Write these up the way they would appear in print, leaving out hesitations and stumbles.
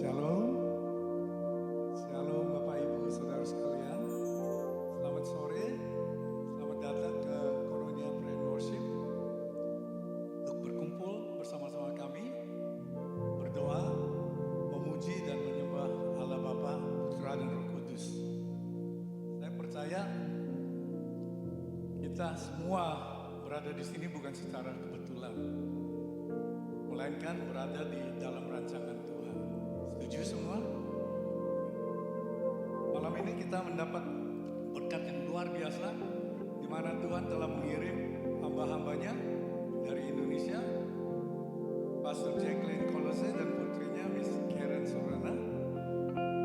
Shalom, Shalom Bapak Ibu Saudara sekalian. Selamat sore, selamat datang ke Koinonia Prayer and Worship untuk berkumpul bersama-sama kami, berdoa, memuji dan menyembah Allah Bapa, Putra dan Roh Kudus. Saya percaya kita semua berada di sini bukan secara kebetulan, melainkan berada di dalam rancangan Tuhan. Setuju semua? Malam ini kita mendapat berkat yang luar biasa, di mana Tuhan telah mengirim hamba-hambanya dari Indonesia, Pastor Jacqueline Kolose dan putrinya Miss Karen Sorana,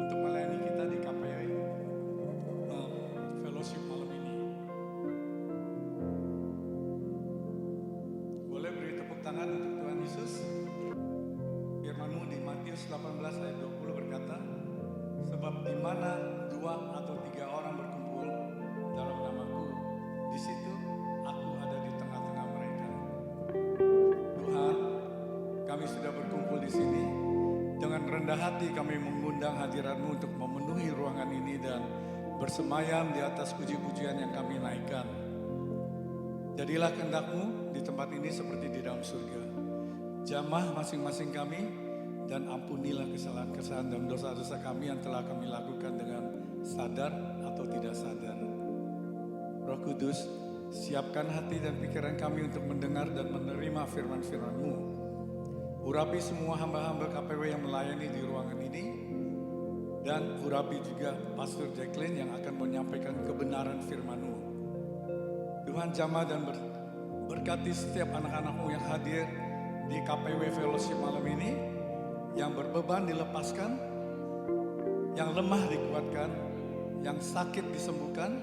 untuk melayani kita di KPI Fellowship malam ini. Boleh beri tepuk tangan untuk Tuhan Yesus. Firman-Mu di Matius 18 ayat 20 berkata, sebab di mana dua atau tiga orang berkumpul dalam namaku, di situ aku ada di tengah-tengah mereka. Tuhan, kami sudah berkumpul di sini. Dengan rendah hati kami mengundang hadirat-Mu untuk memenuhi ruangan ini dan bersemayam di atas puji-pujian yang kami naikkan. Jadilah kehendak-Mu di tempat ini seperti di dalam surga. Jamah masing-masing kami dan ampunilah kesalahan-kesalahan dan dosa-dosa kami yang telah kami lakukan dengan sadar atau tidak sadar. Roh Kudus, siapkan hati dan pikiran kami untuk mendengar dan menerima firman-firman-Mu. Urapi semua hamba-hamba KPW yang melayani di ruangan ini, dan urapi juga Pastor Jacqueline yang akan menyampaikan kebenaran firman-Mu. Tuhan, jamah dan berkati setiap anak-anak-Mu yang hadir di KPW Fellowship malam ini, yang berbeban dilepaskan, yang lemah dikuatkan, yang sakit disembuhkan,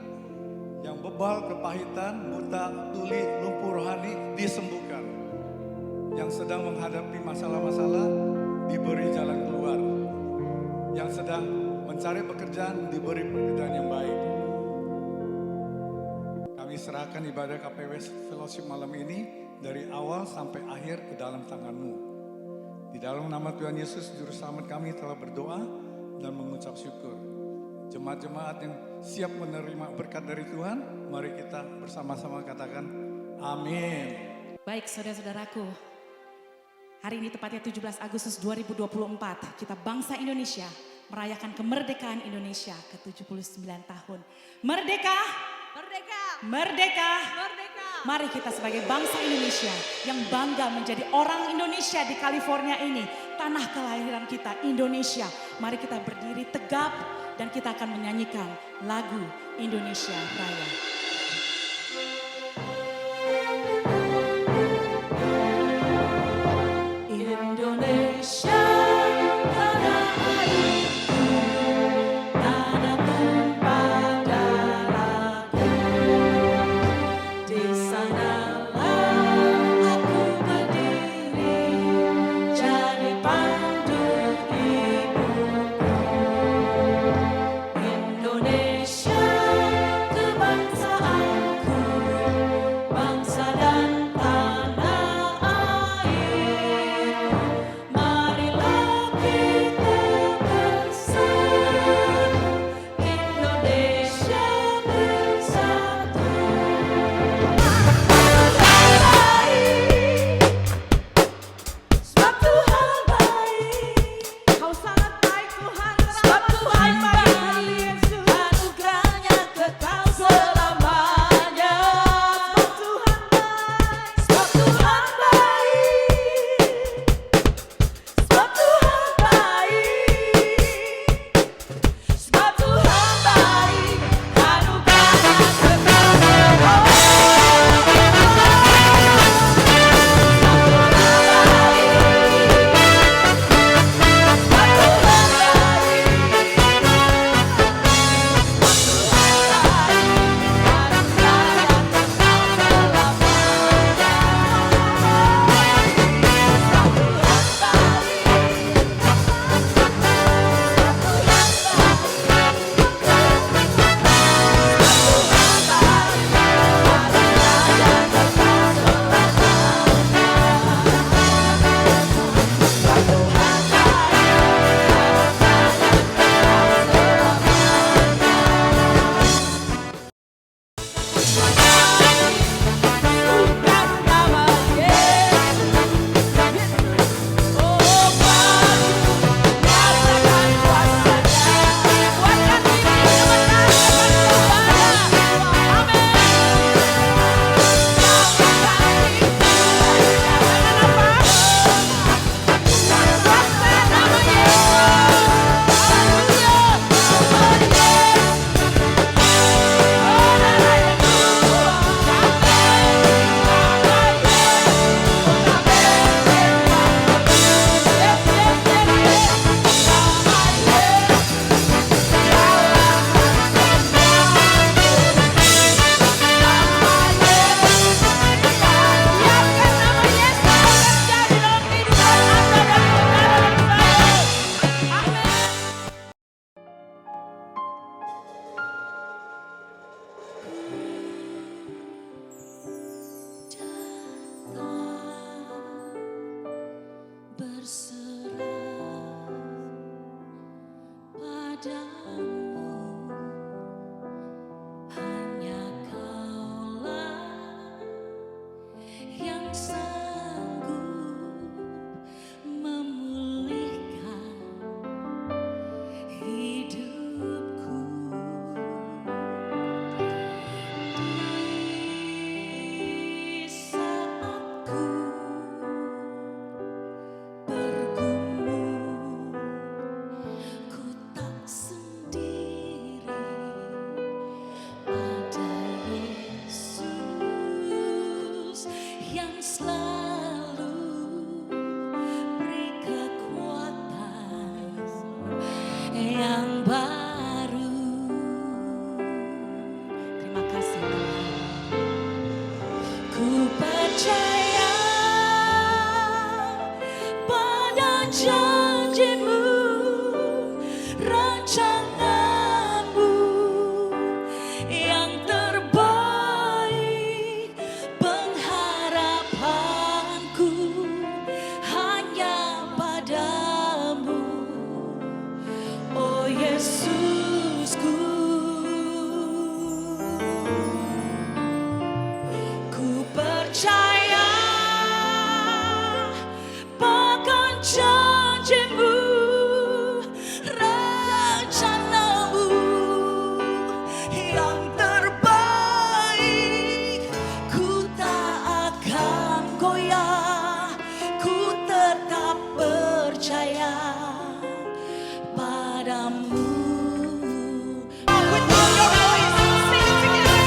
yang bebal, kepahitan, buta, tuli, lumpuh rohani disembuhkan, yang sedang menghadapi masalah-masalah diberi jalan keluar, yang sedang mencari pekerjaan diberi pekerjaan yang baik. Kami serahkan ibadah KPW Fellowship malam ini dari awal sampai akhir ke dalam tangan-Mu. Di dalam nama Tuhan Yesus, Juru Selamat, kami telah berdoa dan mengucap syukur. Jemaat-jemaat yang siap menerima berkat dari Tuhan, mari kita bersama-sama katakan amin. Baik saudara-saudaraku, hari ini tepatnya 17 Agustus 2024, kita bangsa Indonesia merayakan kemerdekaan Indonesia ke-79 tahun. Merdeka! Merdeka! Merdeka! Merdeka! Mari kita sebagai bangsa Indonesia yang bangga menjadi orang Indonesia di California ini, tanah kelahiran kita Indonesia. Mari kita berdiri tegap dan kita akan menyanyikan lagu Indonesia Raya. Indonesia tanah airku, tanah tumpah darahku. Di sanalah aku berdiri, jadi pandu ibuku. Indonesia, kebangsaan janjimu, rancanganmu yang terbaik. Pengharapanku hanya padamu, oh Yesusku. Ku percaya bahkan janjimu, rencanamu yang terbaik. Ku tak akan goyah, ku tetap percaya padamu. With all your voice, sing together.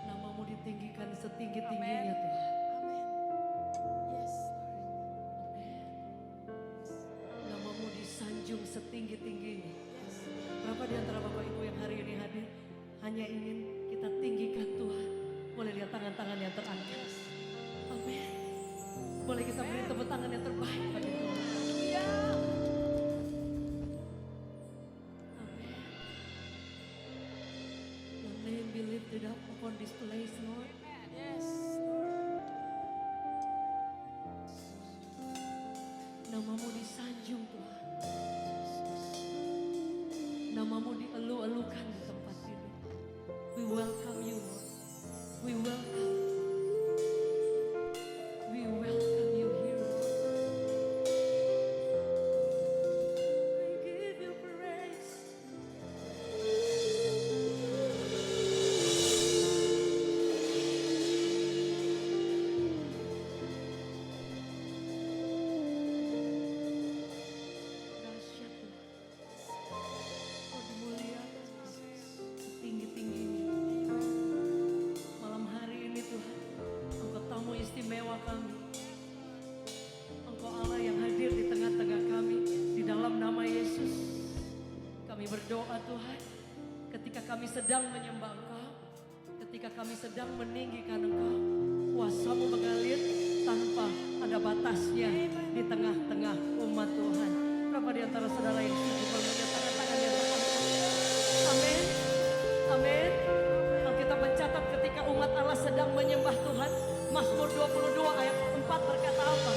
Namamu ditinggikan setinggi-tingginya Tuhan. Namamu disanjung setinggi-tingginya. Berapa di antara Bapak Ibu yang hari ini hadir hanya ingin kita tinggikan Tuhan? Boleh lihat tangan-tangan yang terangkat. Amin. Boleh kita beri tepuk tangan yang terbaik bagi Tuhan. Amin. Your name be lifted up upon this place, Lord. Namamu disanjung Tuhan. Namamu dielu-elukan di tempat ini. We welcome you, Lord. We welcome. We welcome you here, Lord. We give you praise. Dahsyat Tuhan. Kau dimuliakan setinggi-tingginya. Malam hari ini Tuhan, Engkau tamu istimewa kami. Engkau Allah yang hadir di tengah-tengah kami. Di dalam nama Yesus kami berdoa Tuhan, ketika kami sedang menyembah Engkau, ketika kami sedang meninggikan Engkau, kuasa-Mu mengalir tanpa ada batasnya di tengah-tengah umat Tuhan. Berapa di antara saudara yang setuju kalau melihat tangan-tangan yang terangkat? Amin. Amin. Alkitab mencatat ketika umat Allah sedang menyembah Tuhan, Mazmur 22 ayat 4 berkata apa?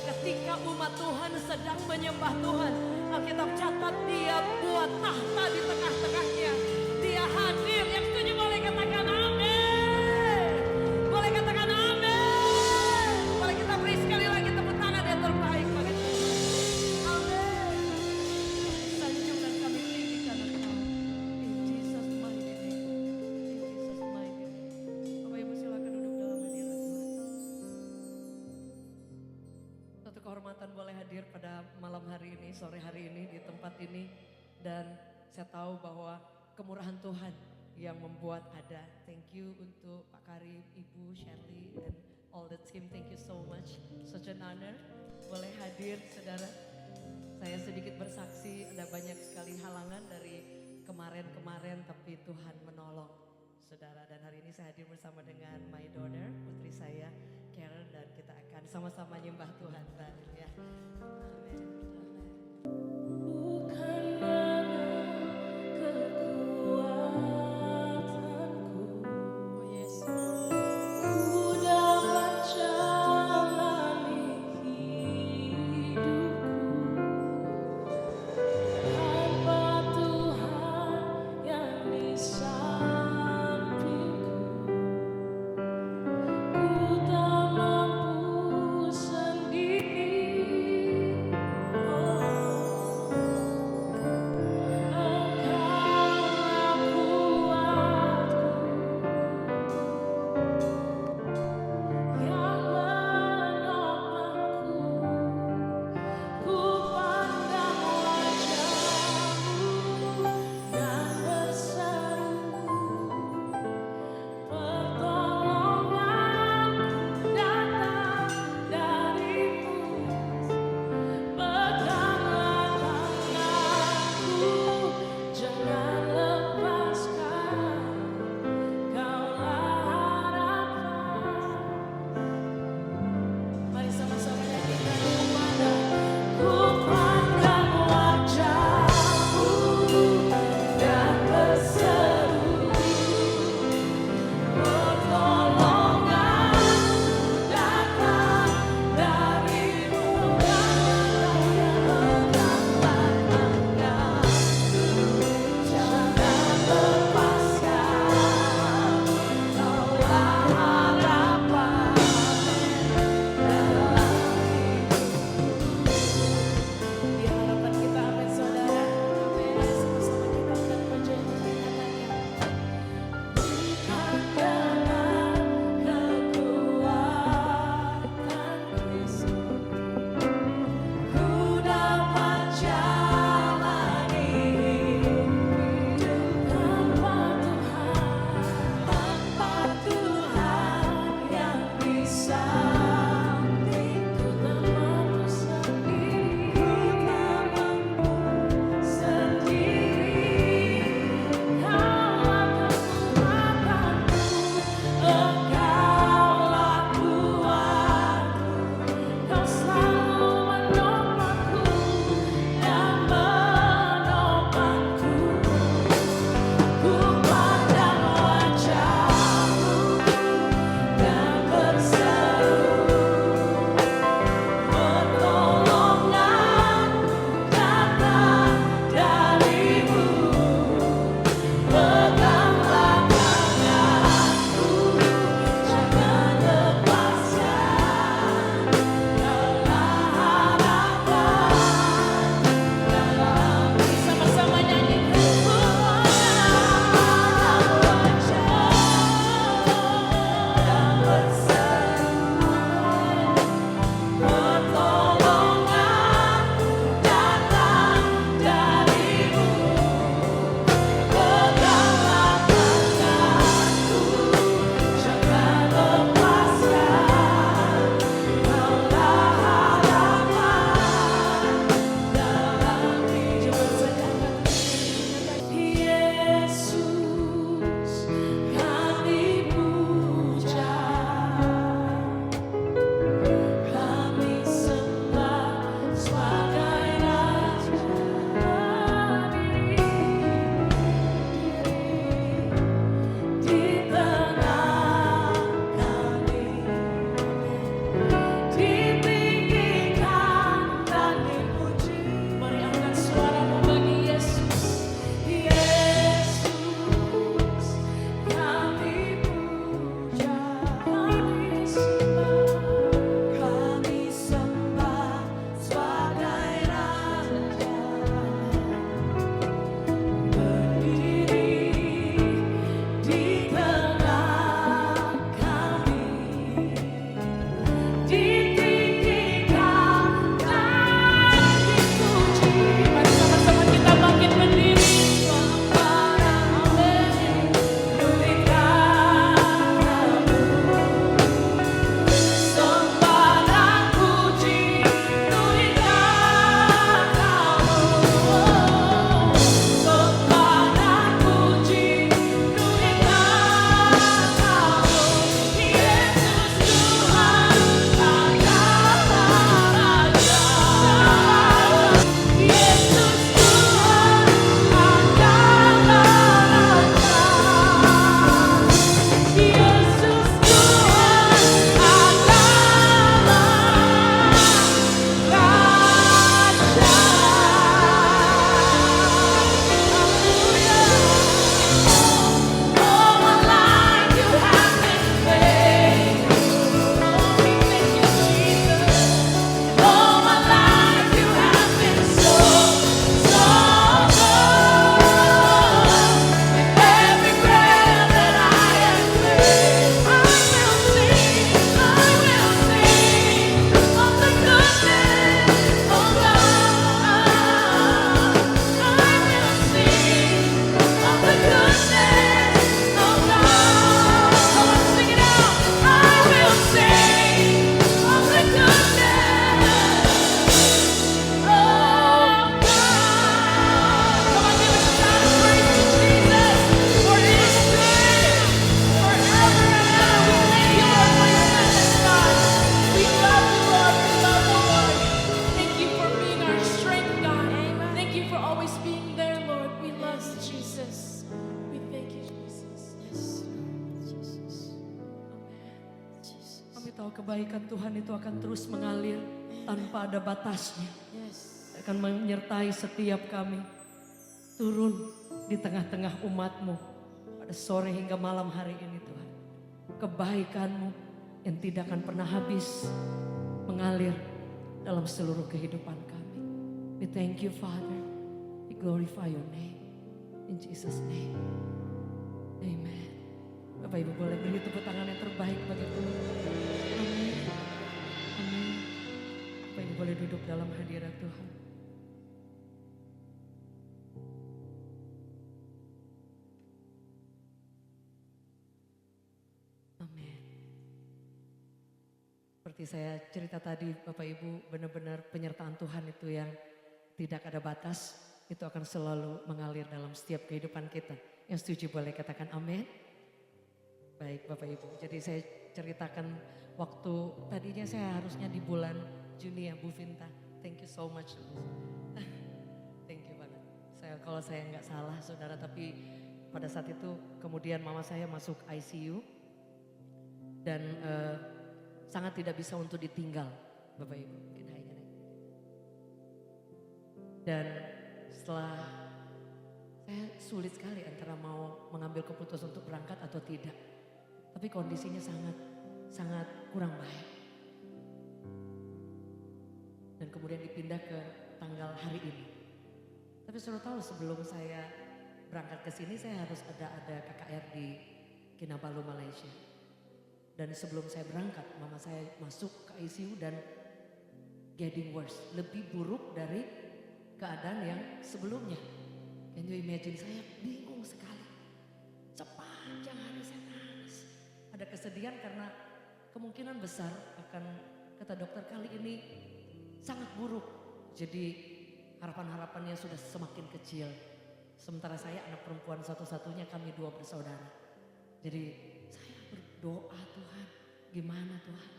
Ketika umat Tuhan sedang menyembah Tuhan, Alkitab catat Dia buat tahta di tengah-tengahnya. Dia hadir. Yang setuju boleh katakan amin. Boleh katakan amin. Boleh kita beri sekali lagi tepuk tangan yang terbaik bagi Tuhan. Amin. Sanjung dan kami tinggikan Engkau. In Jesus mighty name. In Jesus mighty name. Bapak Ibu silakan duduk dalam hadirat Tuhan. Satu kehormatan boleh hadir pada malam hari ini, sore hari ini di tempat ini. Dan saya tahu bahwa kemurahan Tuhan yang membuat ada. Thank you untuk Pak Karim, Ibu Shirley, and all the team. Thank you so much. Such an honor. Boleh hadir, saudara. Saya sedikit bersaksi, ada banyak sekali halangan dari kemarin-kemarin, tapi Tuhan menolong, saudara. Dan hari ini saya hadir bersama dengan my daughter, putri saya, Karen, dan kita akan sama-sama nyembah Tuhan bareng ya. Amin. Bukan dengan kekuatanku, oh Yesus, ku dapat jalani hidupku tanpa Tuhan yang di sampingku. Ku tak mampu sendiri. tahu kebaikan Tuhan itu akan terus mengalir tanpa ada batasnya. Yes. Akan menyertai setiap kami. Turun di tengah-tengah umat-Mu pada sore hingga malam hari ini Tuhan. Kebaikan-Mu yang tidak akan pernah habis mengalir dalam seluruh kehidupan kami. We thank you Father. We glorify your name. In Jesus name. Amen. Bapak Ibu boleh beri tepuk tangan yang terbaik bagi Tuhan. Amin. Amin. Bapak Ibu boleh duduk dalam hadirat Tuhan. Amin. Seperti saya cerita tadi Bapak Ibu, benar-benar penyertaan Tuhan itu yang tidak ada batas, itu akan selalu mengalir dalam setiap kehidupan kita. Yang setuju boleh katakan amin. Baik Bapak Ibu, jadi saya ceritakan waktu tadinya saya harusnya di bulan Juni ya Bu Vinta. Thank you so much. Thank you banget. Kalau saya nggak salah saudara, tapi pada saat itu kemudian mama saya masuk ICU dan sangat tidak bisa untuk ditinggal Bapak Ibu. Mungkin hanya. Dan setelah saya sulit sekali antara mau mengambil keputusan untuk berangkat atau tidak. Tapi kondisinya sangat kurang baik. Dan kemudian dipindah ke tanggal hari ini. Tapi sudah tahu sebelum saya berangkat ke sini saya harus ada KKR di Kinabalu Malaysia. Dan sebelum saya berangkat mama saya masuk ke ICU dan getting worse. Lebih buruk dari keadaan yang sebelumnya. Can you imagine, saya bingung sekali. Sepanjang hari saya nangis. Ada kesedihan karena kemungkinan besar akan, kata dokter, kali ini sangat buruk. Jadi harapan-harapannya sudah semakin kecil. Sementara saya anak perempuan satu-satunya, kami 2 bersaudara. Jadi saya berdoa, Tuhan gimana Tuhan.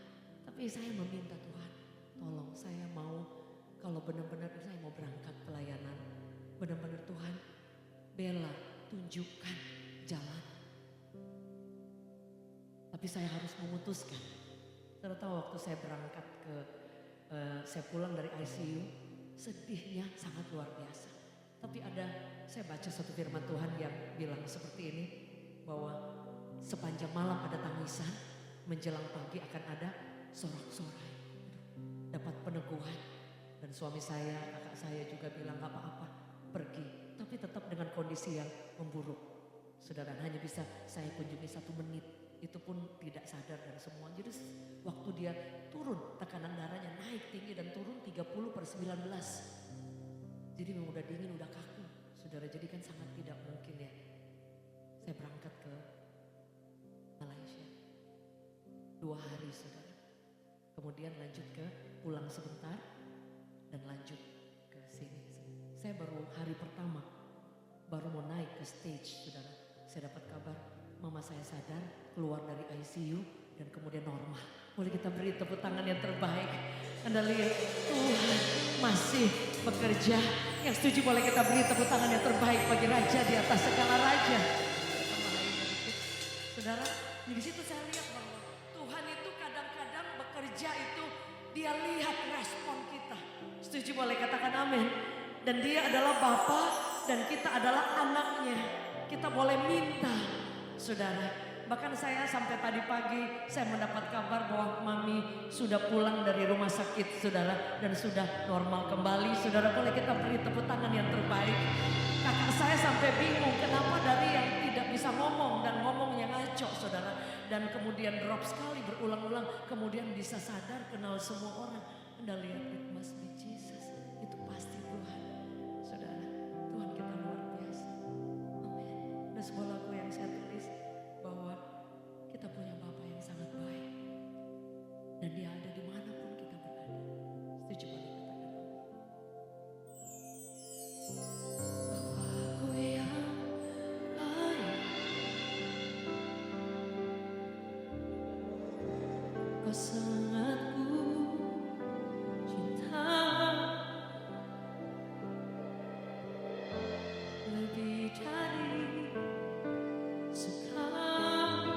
Tapi saya meminta Tuhan, tolong saya mau, kalau benar-benar saya mau berangkat pelayanan. Benar-benar Tuhan, bela, tunjukkan jalan. Tapi saya harus memutuskan. Ternyata waktu saya berangkat saya pulang dari ICU, sedihnya sangat luar biasa. Tapi saya baca satu firman Tuhan yang bilang seperti ini, bahwa sepanjang malam ada tangisan, menjelang pagi akan ada sorak-sorai. Dapat peneguhan. Dan suami saya, kakak saya juga bilang gak apa-apa, pergi. Tapi tetap dengan kondisi yang memburuk. Saudara, hanya bisa saya kunjungi 1 menit. Itu pun tidak sadar dan semua. Jadi waktu dia turun, tekanan darahnya naik tinggi dan turun 30/19. Jadi memang udah dingin, udah kaku. Saudara, jadi kan sangat tidak mungkin ya. Saya berangkat ke Malaysia 2 hari saudara. Kemudian lanjut ke pulang sebentar dan lanjut ke sini. Saya baru hari pertama, baru mau naik ke stage saudara. Saya dapat kabar mama saya sadar, keluar dari ICU dan kemudian normal. Boleh kita beri tepuk tangan yang terbaik. Anda lihat Tuhan masih bekerja. Yang setuju boleh kita beri tepuk tangan yang terbaik bagi Raja di atas segala raja. Saudara, di situ saya lihat bahwa Tuhan itu kadang-kadang bekerja itu dia lihat respon kita. Setuju boleh katakan amin. Dan dia adalah Bapa dan kita adalah anaknya. Kita boleh minta. Saudara, bahkan saya sampai tadi pagi saya mendapat kabar bahwa mami sudah pulang dari rumah sakit saudara dan sudah normal kembali. Saudara, boleh kita beri tepuk tangan yang terbaik. Kakak saya sampai bingung kenapa dari yang tidak bisa ngomong dan ngomongnya ngaco saudara. Dan kemudian drop sekali berulang-ulang, kemudian bisa sadar, kenal semua orang. Anda lihat, it must be Jesus, itu pasti Tuhan. Saudara, Tuhan kita luar biasa. Amin. Ada sebuah lagu yang saya tulis bahwa kita punya Bapa yang sangat baik dan dia ada dimanapun kita berada. Setuju boleh katakan Bapakku yang baik, kau sangat ku cinta, lebih dari segalanya.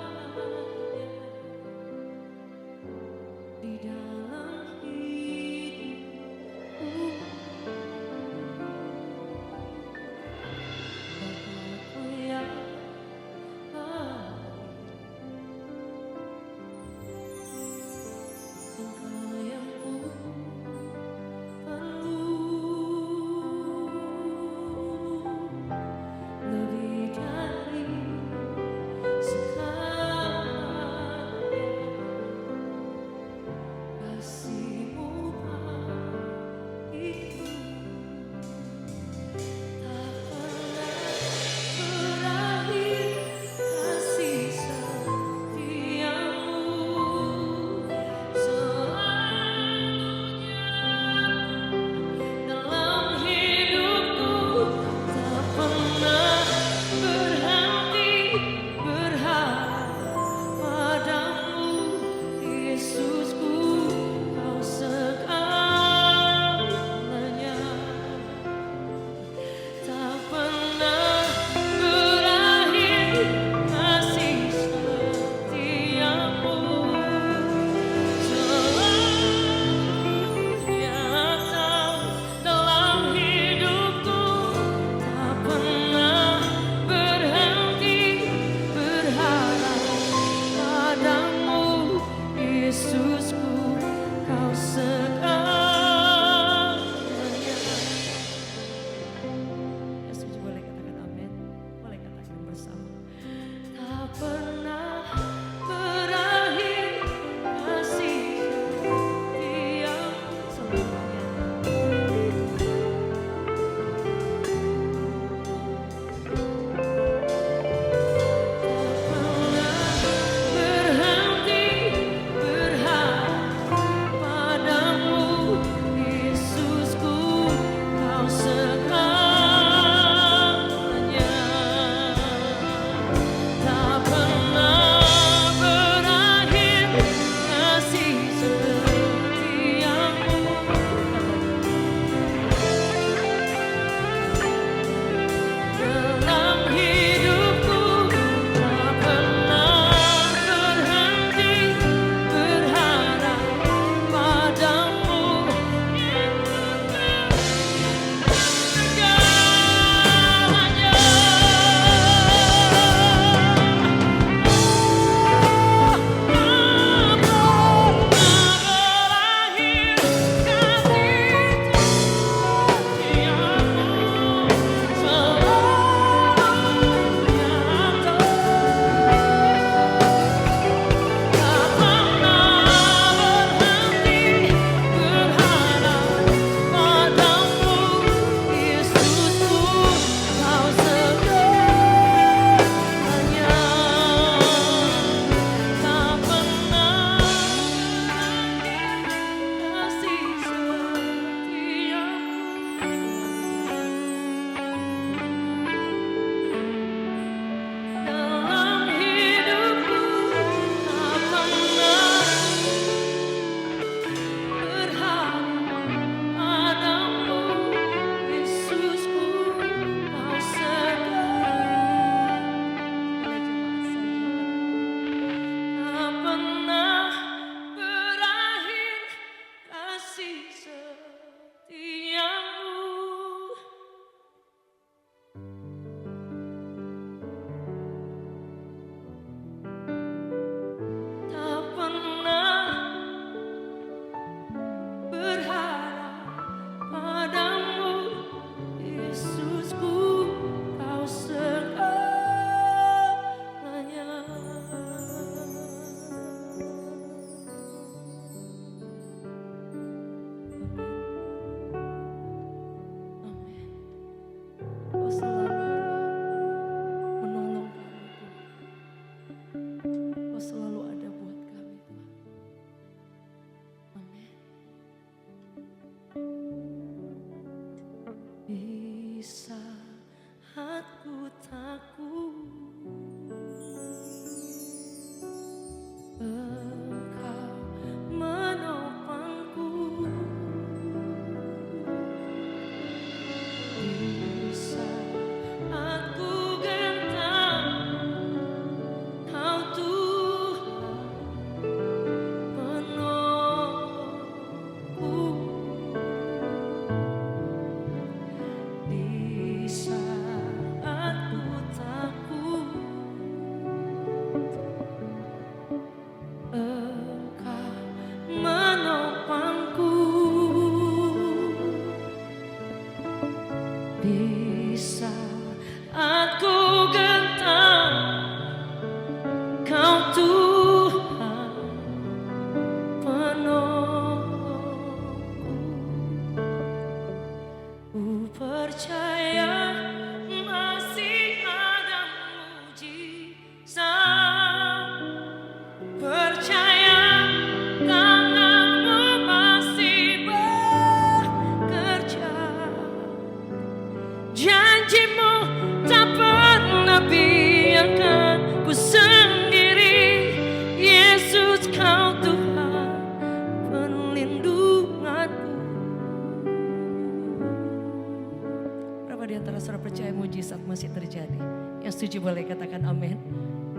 mujizat masih terjadi. Yang setuju boleh katakan amin.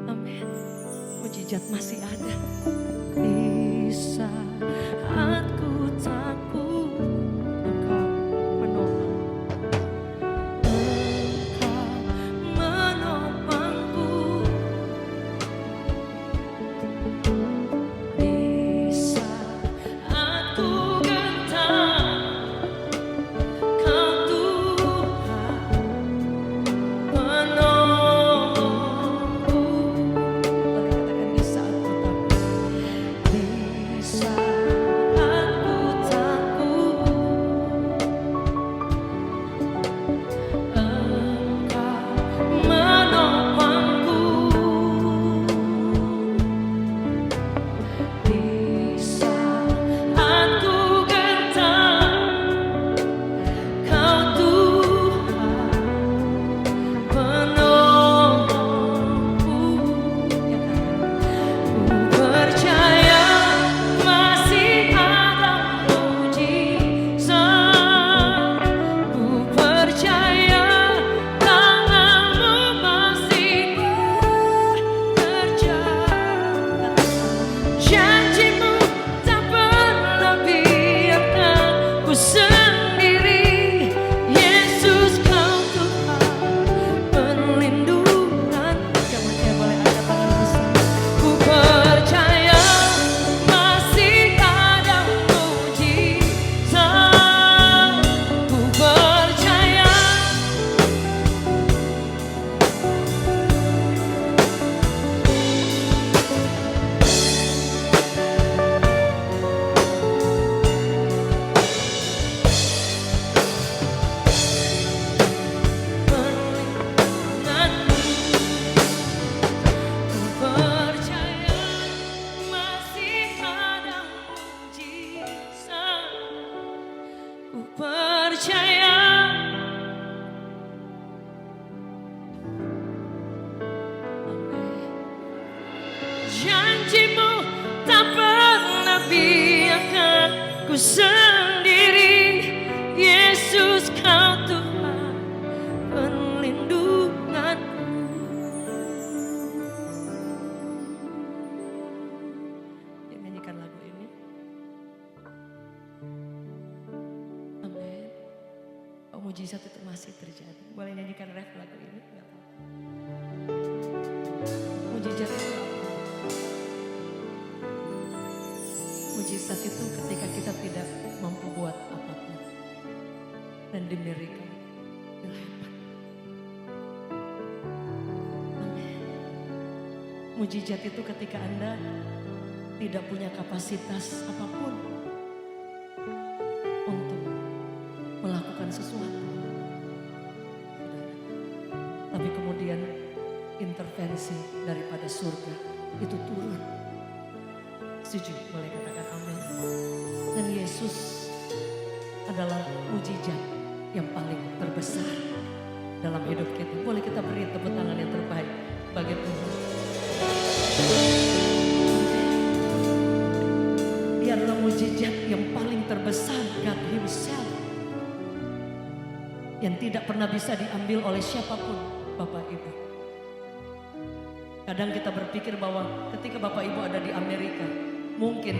Amin. Mujizat masih ada. Di saat ku takut, Engkau menolong. Engkau menopangku. Di saat ku gentar, Kau Tuhan menolongku. Boleh katakan di saat ku takut. Di saat ku takut, Engkau menopangku. Di saat ku gentar, Kau Tuhan menolongku. Ya kan? Ku percaya masih ada mujizat. Ku percaya tangan-Mu masih bekerja. Janji-Mu tak pernah biarkan ku sendiri. Yesus, Kau Tuhan perlindungan. Kamu boleh angkat tangan bersama. Ku percaya masih ada mujizat. Ku percaya perlindungan-Mu. Ku percaya masih ada mujizat. Ku percaya. Janji-Mu tak pernah biarkan ku sendiri. Yesus, Kau Tuhan perlindunganku. Dia nyanyikan lagu ini. Amin. Oh, mujizat itu masih terjadi. Boleh nyanyikan ref lagu ini? Nggak apa-apa. Mujizat itu apa? Mujizat itu ketika kita tidak mampu buat apapun dan diberikan dilempar. Amin. Mujizat itu ketika Anda tidak punya kapasitas apapun untuk melakukan sesuatu, tapi kemudian intervensi daripada surga itu turun. Setuju? Boleh katakan amin. Dan Yesus adalah mujizat yang paling terbesar dalam hidup kita. Boleh kita beri tepuk tangan yang terbaik bagi Tuhan. Dia adalah mujizat yang paling terbesar, God Himself, yang tidak pernah bisa diambil oleh siapapun, Bapak Ibu. Kadang kita berpikir bahwa ketika Bapak Ibu ada di Amerika, mungkin,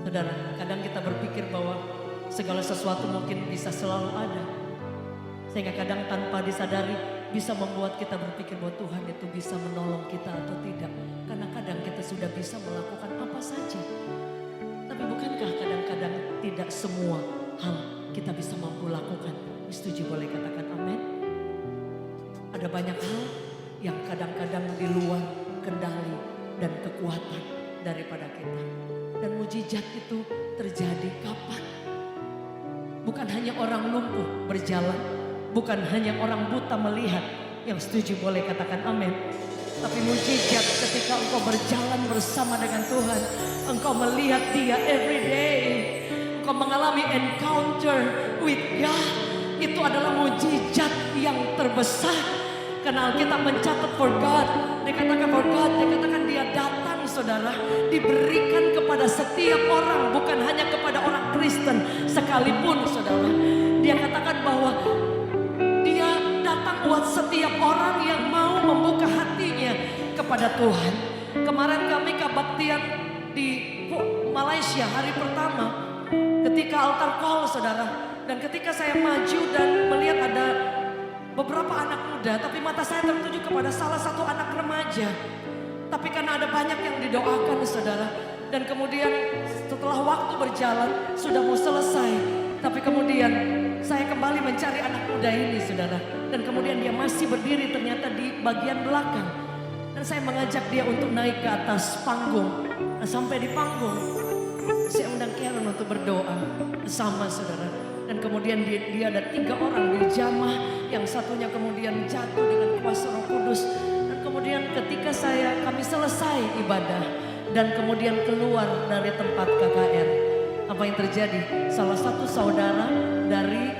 saudara, kadang kita berpikir bahwa segala sesuatu mungkin bisa selalu ada. Sehingga kadang tanpa disadari bisa membuat kita berpikir bahwa Tuhan itu bisa menolong kita atau tidak. Karena kadang kita sudah bisa melakukan apa saja. Tapi bukankah kadang-kadang tidak semua hal kita bisa mampu lakukan? Setuju? Boleh katakan amin. Ada banyak hal yang kadang-kadang di luar kendali dan kekuatan daripada kita. Dan mujizat itu terjadi kapan? Bukan hanya orang lumpuh berjalan, bukan hanya orang buta melihat. Yang setuju boleh katakan amin. Tapi mujizat ketika engkau berjalan bersama dengan Tuhan, engkau melihat Dia every day, engkau mengalami encounter with God. Itu adalah mujizat yang terbesar. Karena Alkitab mencatat for God, dikatakan for God, dikatakan Dia datang, saudara, diberikan kepada setiap orang, bukan hanya kepada orang Kristen sekalipun, saudara. Dia katakan bahwa Dia buat setiap orang yang mau membuka hatinya kepada Tuhan. Kemarin kami kebaktian di Malaysia hari pertama ketika altar call saudara. Dan ketika saya maju dan melihat ada beberapa anak muda, tapi mata saya tertuju kepada salah satu anak remaja. Tapi karena ada banyak yang didoakan saudara. Dan kemudian setelah waktu berjalan sudah mau selesai. Tapi kemudian saya kembali mencari anak muda ini saudara. Dan kemudian dia masih berdiri ternyata di bagian belakang. Dan saya mengajak dia untuk naik ke atas panggung. Nah, sampai di panggung saya undang Karen untuk berdoa bersama saudara. Dan kemudian dia ada 3 orang dijamah, yang satunya kemudian jatuh dengan kuasa Roh Kudus. Dan kemudian ketika kami selesai ibadah dan kemudian keluar dari tempat KKR, apa yang terjadi? Salah satu saudara dari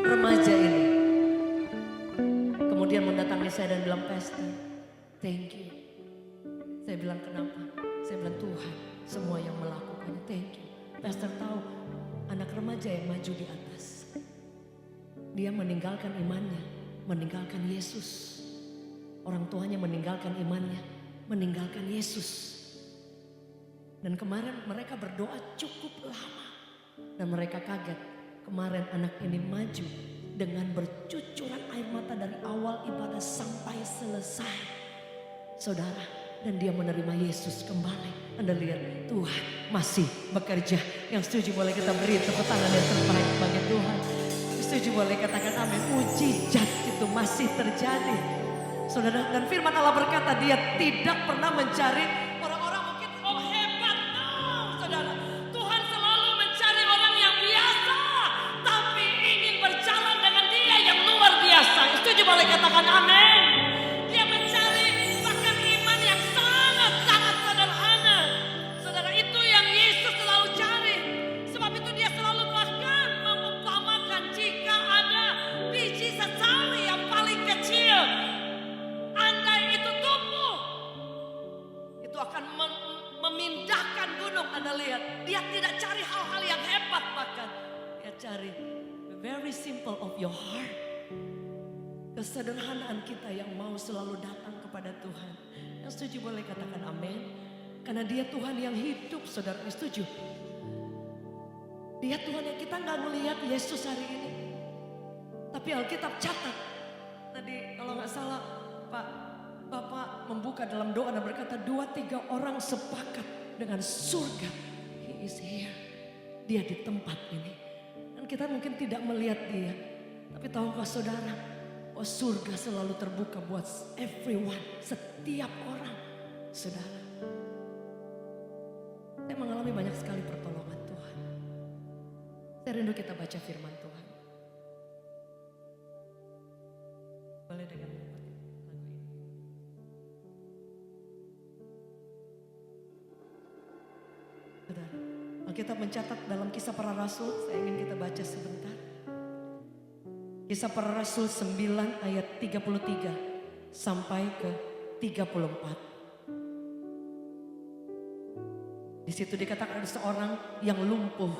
remaja ini kemudian mendatangi saya dan bilang, "Pastor, thank you." Saya bilang, "Kenapa?" Saya bilang, "Tuhan semua yang melakukannya, thank you." Pastor tahu anak remaja yang maju di atas. Dia meninggalkan imannya, meninggalkan Yesus. Orang tuanya meninggalkan imannya, meninggalkan Yesus. Dan kemarin mereka berdoa cukup lama. Dan mereka kaget. Kemarin anak ini maju dengan bercucuran air mata dari awal ibadah sampai selesai. Saudara, dan dia menerima Yesus kembali. Anda lihat Tuhan masih bekerja. Yang setuju boleh kita beri tepuk tangan yang terbaik bagi Tuhan. Yang setuju boleh katakan amin. Mujizat itu masih terjadi. Saudara, dan firman Allah berkata dia tidak pernah mencari orang-orang mungkin hebat. No, saudara. Tuhan selalu mencari orang yang biasa. Tapi ingin berjalan dengan dia yang luar biasa. Yang setuju boleh katakan amin. Dia mencari bahkan iman yang sangat-sangat sederhana. Saudara, itu yang Yesus selalu cari. Sebab itu dia selalu bahkan mengumpamakan jika ada biji sesawi yang paling kecil. Andai itu tumbuh, itu akan memindahkan gunung. Anda lihat, dia tidak cari hal-hal yang hebat bahkan. Dia cari the very simple of your heart. Kesederhanaan kita yang mau selalu datang kepada Tuhan. Yang setuju boleh katakan amin. Karena dia Tuhan yang hidup, saudara. Yang setuju? Dia Tuhan yang kita nggak melihat Yesus hari ini. Tapi Alkitab catat. Tadi kalau nggak salah Bapak membuka dalam doa dan berkata 2-3 orang sepakat dengan surga. He is here. Dia di tempat ini. Dan kita mungkin tidak melihat dia. Tapi tahukah saudara, bahwa surga selalu terbuka buat everyone, setiap orang. Saudara, saya mengalami banyak sekali pertolongan Tuhan. Saya rindu kita baca firman Tuhan. Boleh dengan lagu ini. Saudara, Alkitab mencatat dalam Kisah Para Rasul, saya ingin kita baca sebentar. Kisah Para Rasul 9 ayat 33 sampai ke 34. Di situ dikatakan ada seorang yang lumpuh,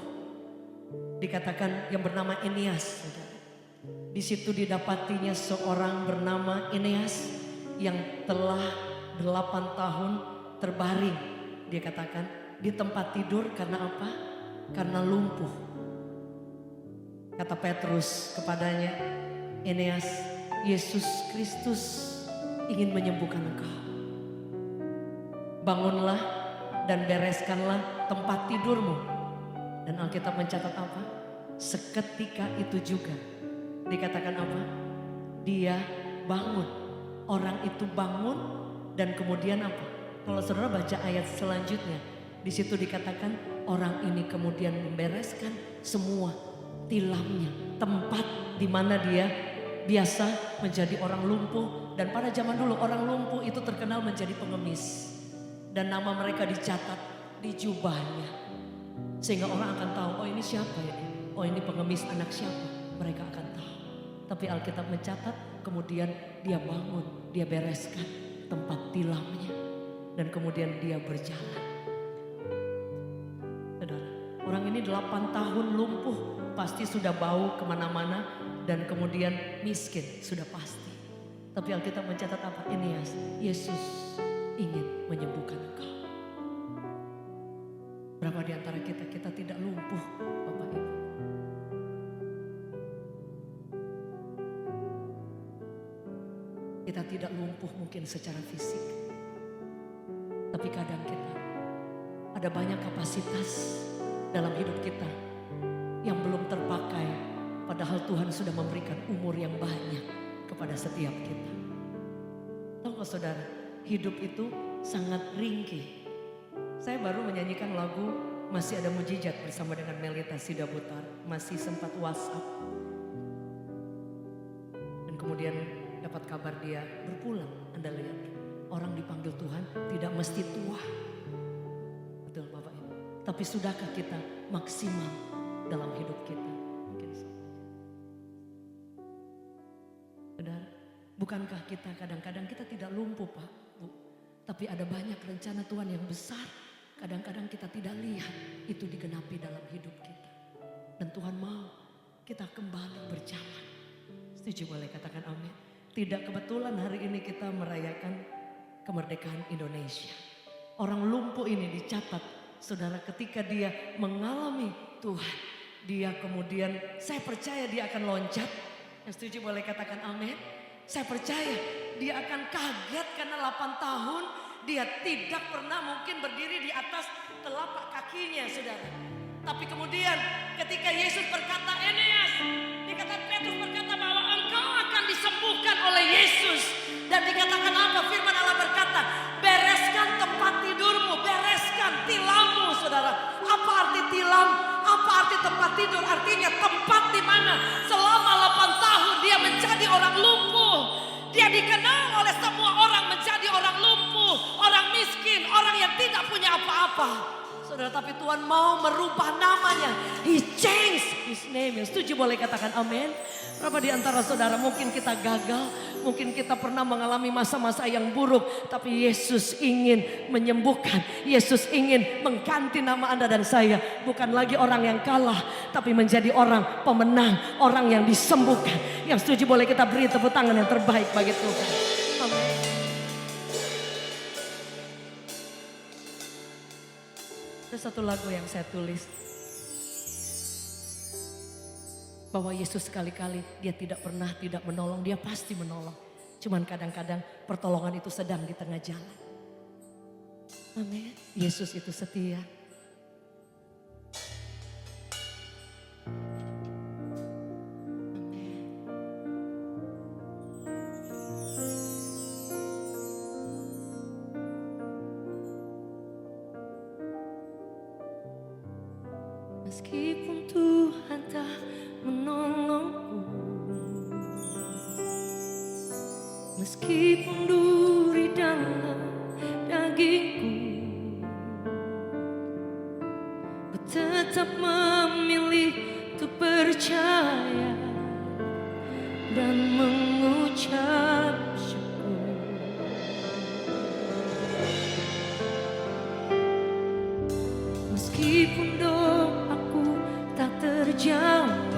dikatakan yang bernama Eneas. Di situ didapatinya seorang bernama Eneas yang telah 8 tahun terbaring. Dia katakan di tempat tidur karena apa? Karena lumpuh. Kata Petrus kepadanya, Eneas, Yesus Kristus ingin menyembuhkan engkau. Bangunlah dan bereskanlah tempat tidurmu. Dan Alkitab mencatat apa? Seketika itu juga dikatakan apa? Dia bangun. Orang itu bangun dan kemudian apa? Kalau saudara baca ayat selanjutnya, di situ dikatakan orang ini kemudian membereskan semua tilamnya, tempat di mana dia biasa menjadi orang lumpuh. Dan pada zaman dulu orang lumpuh itu terkenal menjadi pengemis. Dan nama mereka dicatat di jubahnya. Sehingga orang akan tahu, oh ini siapa ya? Oh ini pengemis anak siapa? Mereka akan tahu. Tapi Alkitab mencatat kemudian dia bangun, dia bereskan tempat tilamnya. Dan kemudian dia berjalan. Saudara, orang ini 8 tahun lumpuh, pasti sudah bau kemana-mana dan kemudian miskin, sudah pasti. Tapi Alkitab mencatat apa? Eneas, Yesus ingin menyembuhkan engkau. Berapa di antara kita tidak lumpuh, Bapak Ibu? Kita tidak lumpuh mungkin secara fisik. Tapi kadang kita ada banyak kapasitas dalam hidup kita yang belum terpakai. Padahal Tuhan sudah memberikan umur yang banyak kepada setiap kita. Tahu gak saudara, hidup itu sangat ringkih. Saya baru menyanyikan lagu Masih Ada Mujizat bersama dengan Melita Sidabutar. Masih sempat WhatsApp. Dan kemudian dapat kabar dia berpulang. Anda lihat, orang dipanggil Tuhan tidak mesti tua. Betul Bapak Ibu. Tapi sudahkah kita maksimal dalam hidup kita? Mungkin saudara, bukankah kita kadang-kadang kita tidak lumpuh Pak, Bu. Tapi ada banyak rencana Tuhan yang besar. Kadang-kadang kita tidak lihat itu digenapi dalam hidup kita. Dan Tuhan mau kita kembali berjalan. Setuju boleh katakan amin. Tidak kebetulan hari ini kita merayakan kemerdekaan Indonesia. Orang lumpuh ini dicatat, saudara, ketika dia mengalami Tuhan. Dia kemudian, saya percaya dia akan loncat. Yang setuju boleh katakan amin. Saya percaya dia akan kaget karena 8 tahun dia tidak pernah mungkin berdiri di atas telapak kakinya, saudara. Tapi kemudian ketika Yesus berkata, Eneas, dikatakan Petrus berkata bahwa engkau akan disembuhkan oleh Yesus. Dan dikatakan apa? Firman Allah berkata, bereskan tempat tidurmu, bereskan tilammu, saudara. Apa arti tilam? Apa arti tempat tidur? Artinya tempat di mana selama 8 tahun dia menjadi orang lumpuh. Dia dikenal oleh semua orang menjadi orang lumpuh, orang miskin, orang yang tidak punya apa-apa. Saudara, tapi Tuhan mau merubah namanya. He changed his name. Yang setuju boleh katakan amin. Berapa di antara saudara mungkin kita gagal, mungkin kita pernah mengalami masa-masa yang buruk, tapi Yesus ingin menyembuhkan. Yesus ingin mengganti nama Anda dan saya. Bukan lagi orang yang kalah, tapi menjadi orang pemenang, orang yang disembuhkan. Yang setuju boleh kita beri tepuk tangan yang terbaik bagi Tuhan. Amin. Ada satu lagu yang saya tulis. Bahwa Yesus sekali-kali dia tidak pernah tidak menolong, dia pasti menolong. Cuman kadang-kadang pertolongan itu sedang di tengah jalan. Amin. Yesus itu setia. Meskipun Tuhan tak menolongku, meskipun duri dalam dagingku, ku tetap memilih untuk percaya dan mengucap syukur. Meskipun doaku tak terjawab,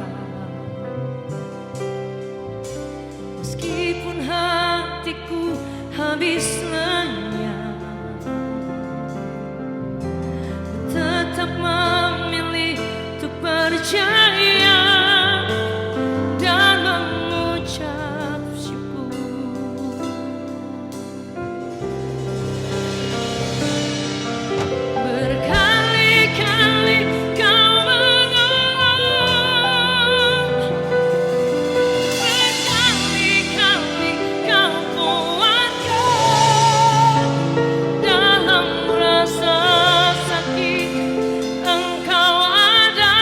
meskipun hatiku habis lenyap, ku tetap memilih untuk percaya dan mengucap syukur. Berkali-kali kau menolong, berkali-kali kau kuatkan. Dalam rasa sakit engkau ada,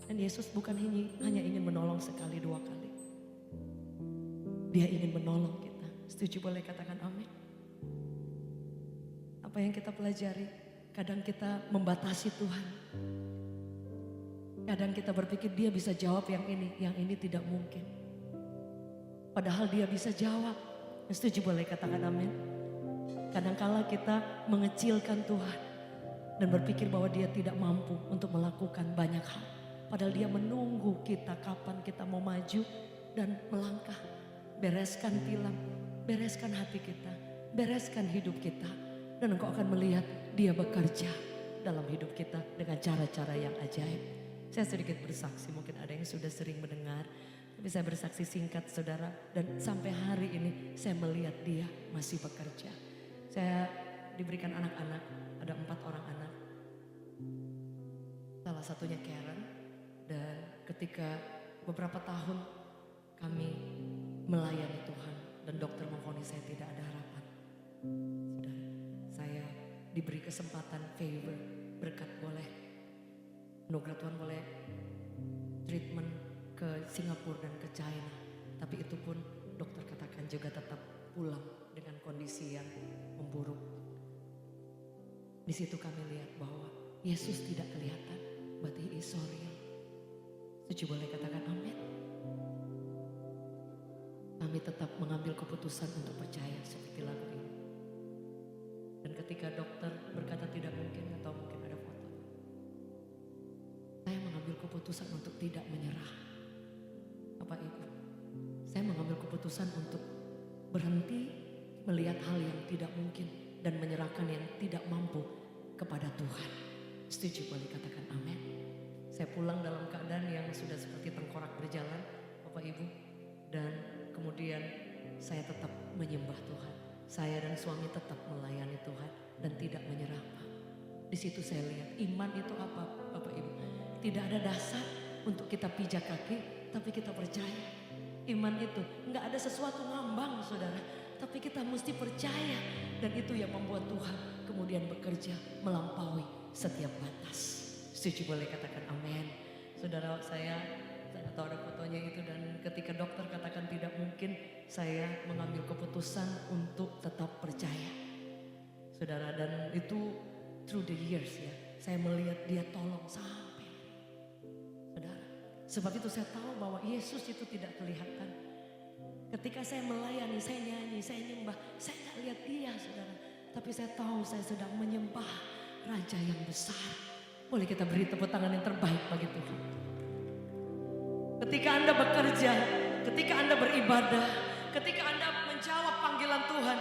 Dan Yesus bukan hanya ingin menolong sekali dua kali. Dia ingin menolong kita. Setuju, boleh katakan amin. Apa yang kita pelajari, kadang kita membatasi Tuhan. Kadang kita berpikir dia bisa jawab yang ini tidak mungkin. Padahal dia bisa jawab. Setuju, boleh katakan amin. Kadangkala kita mengecilkan Tuhan dan berpikir bahwa dia tidak mampu untuk melakukan banyak hal. Padahal dia menunggu kita kapan kita mau maju dan melangkah. Bereskan tilam, bereskan hati kita, bereskan hidup kita. Dan engkau akan melihat dia bekerja dalam hidup kita dengan cara-cara yang ajaib. Saya sedikit bersaksi, mungkin ada yang sudah sering mendengar. Tapi saya bersaksi singkat saudara. Dan sampai hari ini saya melihat dia masih bekerja. Saya diberikan anak-anak, ada 4 orang anak. Salah satunya Karen. Dan ketika beberapa tahun kami melayani Tuhan dan dokter memvonis saya tidak ada harapan. Saudara, saya diberi kesempatan favor, berkat boleh, anugerah Tuhan boleh treatment ke Singapura dan ke China. Tapi itu pun dokter katakan juga tetap pulang dengan kondisi yang memburuk. Di situ kami lihat bahwa Yesus tidak kelihatan, but He is so real. Setuju, boleh katakan amin. Kami tetap mengambil keputusan untuk percaya seperti lagu ini. Dan ketika dokter berkata tidak mungkin atau mungkin ada foto, saya mengambil keputusan untuk tidak menyerah. Bapak Ibu, saya mengambil keputusan untuk berhenti melihat hal yang tidak mungkin dan menyerahkan yang tidak mampu kepada Tuhan. Setuju, boleh katakan amin. Saya pulang dalam keadaan yang sudah seperti tengkorak berjalan, Bapak Ibu. Dan kemudian saya tetap menyembah Tuhan. Saya dan suami tetap melayani Tuhan dan tidak menyerah. Di situ saya lihat iman itu apa, Bapak Ibu. Tidak ada dasar untuk kita pijak kaki, tapi kita percaya. Iman itu nggak ada sesuatu ngambang saudara, tapi kita mesti percaya. Dan itu yang membuat Tuhan kemudian bekerja melampaui setiap batas. Setuju, boleh katakan amin. Saudara, saya tahu ada fotonya itu, dan ketika dokter katakan tidak mungkin, saya mengambil keputusan untuk tetap percaya. Saudara, dan itu through the years ya, saya melihat dia tolong sampai. Saudara, sebab itu saya tahu bahwa Yesus itu tidak kelihatan. Ketika saya melayani, saya nyanyi, saya nyembah, saya nggak lihat dia saudara. Tapi saya tahu saya sedang menyembah Raja yang besar. Boleh kita beri tepuk tangan yang terbaik bagi Tuhan. Ketika Anda bekerja, ketika Anda beribadah, ketika Anda menjawab panggilan Tuhan,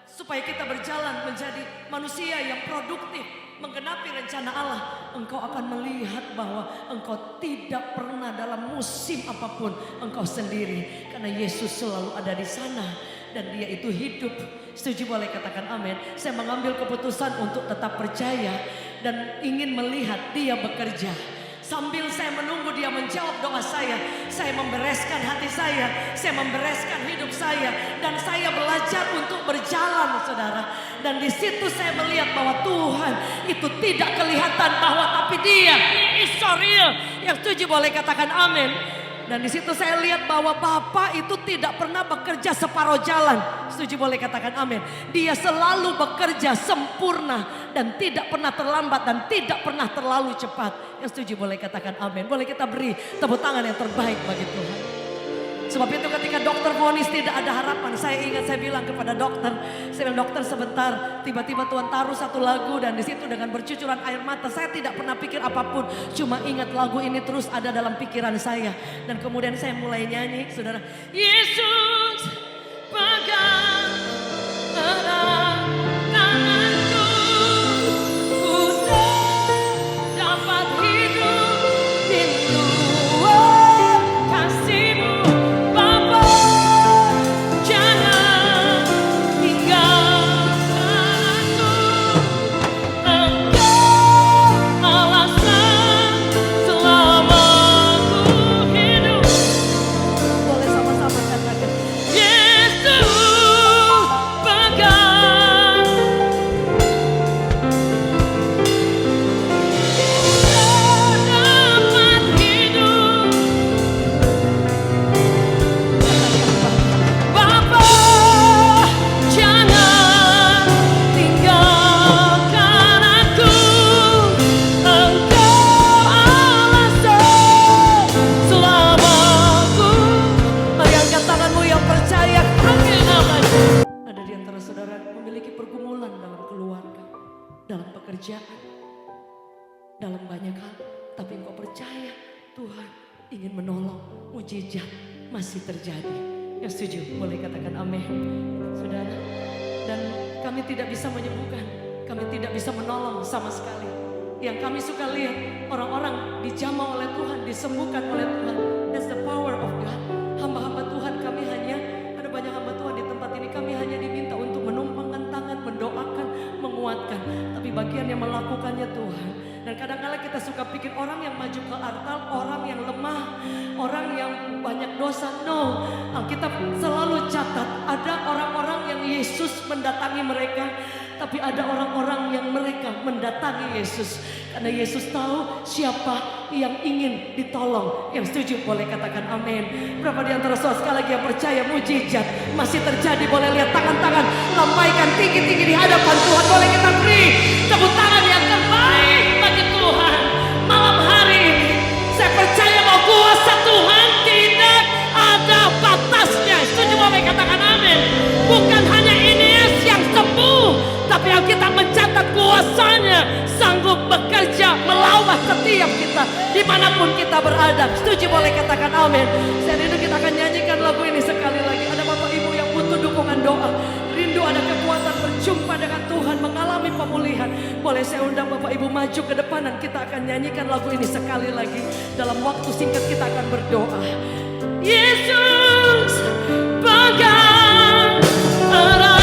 supaya kita berjalan menjadi manusia yang produktif, menggenapi rencana Allah, engkau akan melihat bahwa engkau tidak pernah dalam musim apapun engkau sendiri. Karena Yesus selalu ada di sana dan dia itu hidup. Setuju, boleh katakan amin. Saya mengambil keputusan untuk tetap percaya dan ingin melihat dia bekerja. Sambil saya menunggu dia menjawab doa saya membereskan hati saya membereskan hidup saya, dan saya belajar untuk berjalan saudara. Dan di situ saya melihat bahwa Tuhan itu tidak kelihatan bahwa tapi dia is so real. Yang setuju boleh katakan amin. Dan di situ saya lihat bahwa Bapa itu tidak pernah bekerja separuh jalan. Setuju boleh katakan amin. Dia selalu bekerja sempurna dan tidak pernah terlambat dan tidak pernah terlalu cepat. Yang setuju boleh katakan amin. Boleh kita beri tepuk tangan yang terbaik bagi Tuhan. Sebab itu ketika dokter vonis tidak ada harapan, saya ingat saya bilang kepada dokter, saya bilang dokter sebentar, tiba-tiba Tuhan taruh satu lagu dan di situ dengan bercucuran air mata, saya tidak pernah pikir apapun, cuma ingat lagu ini terus ada dalam pikiran saya. Dan kemudian saya mulai nyanyi, saudara. Yesus pegang erat tanganku, ku dapat hidup di luar kasih-Mu. Bapa, jangan tinggalkan aku. Engkau alasan selama ku hidup. Boleh sama-sama katakan. Yesus pegang pekerjaan, dalam banyak hal, tapi engkau percaya Tuhan ingin menolong, mujizat masih terjadi. Yang setuju boleh katakan amin, saudara. Dan kami tidak bisa menyembuhkan, kami tidak bisa menolong sama sekali. Yang kami suka lihat orang-orang dijamah oleh Tuhan, disembuhkan oleh Tuhan. That's the power of God. Hamba-hamba Tuhan kami hanya, ada banyak hamba Tuhan di tempat ini, kami hanya diminta untuk menumpangkan tangan, mendoakan, menguatkan. Tapi bagian yang melakukannya Tuhan. Dan kadang-kadang kita suka pikir orang yang maju ke altar, orang yang lemah, orang yang banyak dosa. No, Alkitab selalu catat ada orang-orang yang Yesus mendatangi mereka. Tapi ada orang-orang yang mereka mendatangi Yesus. Karena Yesus tahu siapa yang ingin ditolong. Yang setuju boleh katakan amin. Berapa di antara saudara sekali lagi yang percaya mujizat masih terjadi? Boleh lihat tangan-tangan lambaikan tinggi-tinggi di hadapan Tuhan. Boleh kita beri tepuk tangan yang terbaik bagi Tuhan. Malam hari ini saya percaya bahwa kuasa Tuhan tidak ada batasnya. Setuju boleh katakan amin. Bukan hanya Inies yang sembuh, tapi Alkitab mencatat kuasanya sanggup bekerja melawan setiap kita dimanapun kita berada. Setuju boleh katakan amin. Saya rindu kita akan nyanyikan lagu ini sekali lagi. Ada Bapak Ibu yang butuh dukungan doa, rindu ada kekuatan berjumpa dengan Tuhan, mengalami pemulihan. Boleh saya undang Bapak Ibu maju ke depan dan kita akan nyanyikan lagu ini sekali lagi. Dalam waktu singkat kita akan berdoa. Yesus pegang erat.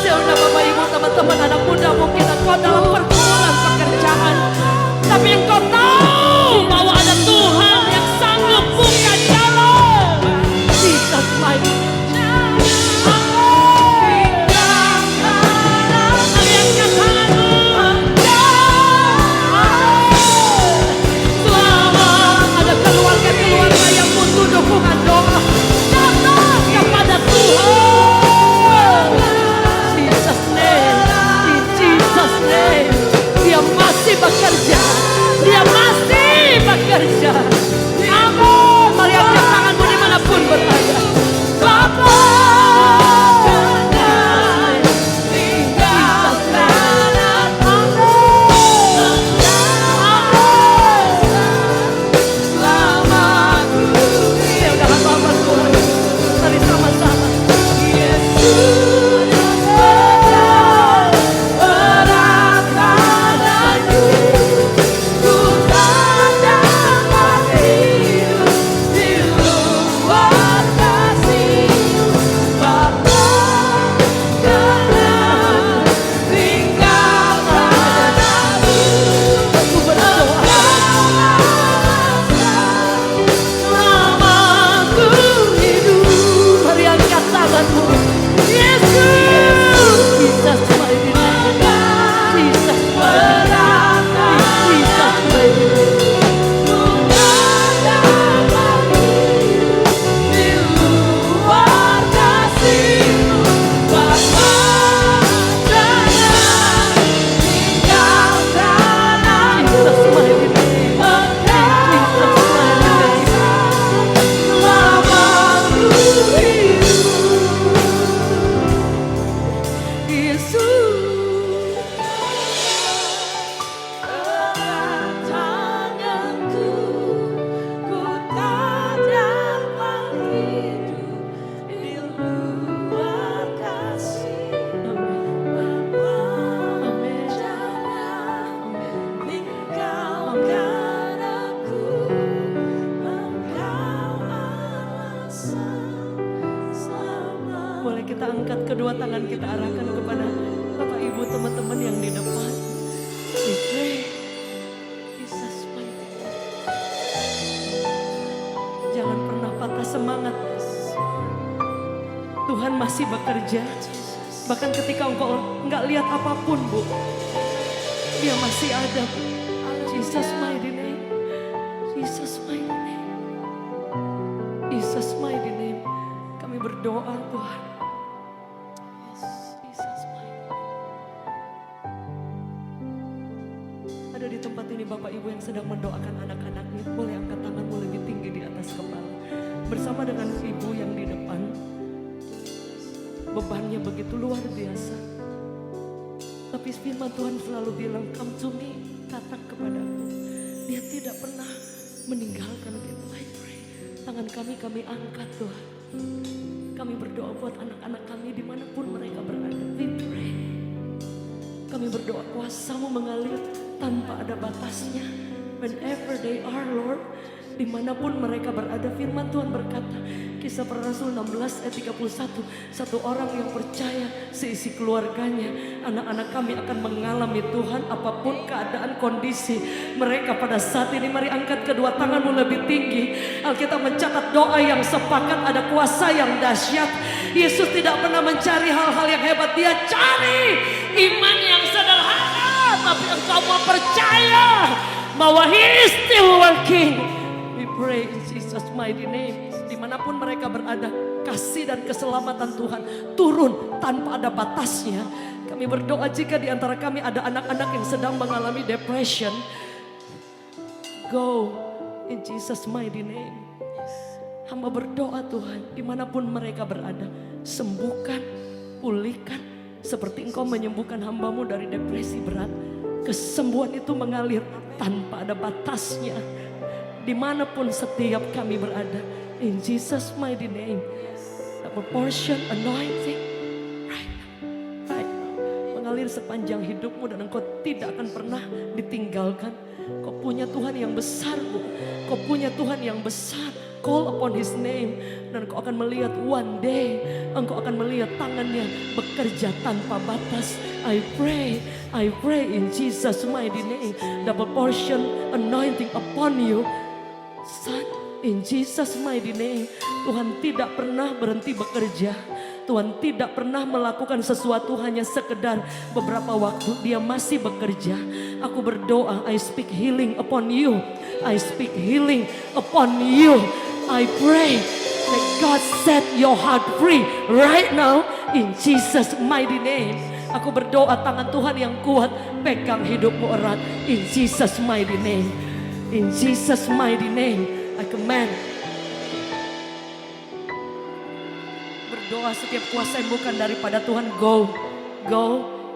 Saya undang Bapak Ibu, teman-teman, anak muda, mungkin engkau dalam pergumulan pekerjaan, tapi engkau tahu bahwa ada Tuhan yang sanggup buka jalan. Jesus mighty. Ada keluarga-keluarga yang butuh dukungan doa, datang kepada Tuhan. Jesus name, in Jesus name. Dia masih bekerja, dia masih bekerja. Amin. Mari angkat tanganmu dimanapun berada. Bapa, boleh kita angkat kedua tangan, kita arahkan kepada Bapak Ibu, teman-teman yang di depan. We pray, Jesus mighty. Jangan pernah patah semangat. Tuhan masih bekerja. Bahkan ketika engkau nggak lihat apapun, Bu, Dia masih ada. Jesus mighty name. Jesus mighty name. Jesus mighty name. Kami berdoa Tuhan. Jesus mighty name. Ada di tempat ini Bapak Ibu yang sedang mendoakan anak-anaknya. Boleh angkat tanganmu lebih tinggi di atas kepala. Bersama dengan Ibu yang di depan. Bebannya begitu luar biasa. Tapi firman Tuhan selalu bilang, come to me, datang kepadaku. Dia tidak pernah meninggalkan kita. I pray. Tangan kami angkat Tuhan. Kami berdoa buat anak-anak kami dimanapun mereka berada. We pray. Kami berdoa kuasa-Mu mengalir tanpa ada batasnya. Whenever they are, Lord, dimanapun mereka berada, firman Tuhan berkata, Kisah Para Rasul 16 ayat 31, satu orang yang percaya seisi keluarganya, anak-anak kami akan mengalami Tuhan apapun keadaan kondisi mereka pada saat ini. Mari angkat kedua tanganmu lebih tinggi. Alkitab mencatat doa yang sepakat ada kuasa yang dahsyat. Yesus tidak pernah mencari hal-hal yang hebat, dia cari iman yang sederhana, tapi engkau mau percaya bahwa He is still working. We pray in Jesus mighty name. Dimanapun mereka berada, kasih dan keselamatan Tuhan turun tanpa ada batasnya. Kami berdoa jika di antara kami ada anak-anak yang sedang mengalami depression, go in Jesus mighty name. Hamba berdoa Tuhan, dimanapun mereka berada, sembuhkan, pulihkan, seperti Engkau menyembuhkan hambamu dari depresi berat. Kesembuhan itu mengalir tanpa ada batasnya, dimanapun setiap kami berada. In Jesus mighty name, double portion anointing right now, mengalir sepanjang hidupmu dan engkau tidak akan pernah ditinggalkan. Kau punya Tuhan yang besar, Bu. Kau punya Tuhan yang besar. Call upon His name dan kau akan melihat one day, engkau akan melihat tangannya bekerja tanpa batas. I pray in Jesus mighty name, double portion anointing upon you, son. In Jesus mighty name, Tuhan tidak pernah berhenti bekerja. Tuhan tidak pernah melakukan sesuatu hanya sekedar beberapa waktu. Dia masih bekerja. Aku berdoa, I speak healing upon you. I speak healing upon you. I pray that God set your heart free right now in Jesus mighty name. Aku berdoa tangan Tuhan yang kuat pegang hidupmu erat in Jesus mighty name. In Jesus mighty name. I command. Berdoa setiap kuasa yang bukan daripada Tuhan, go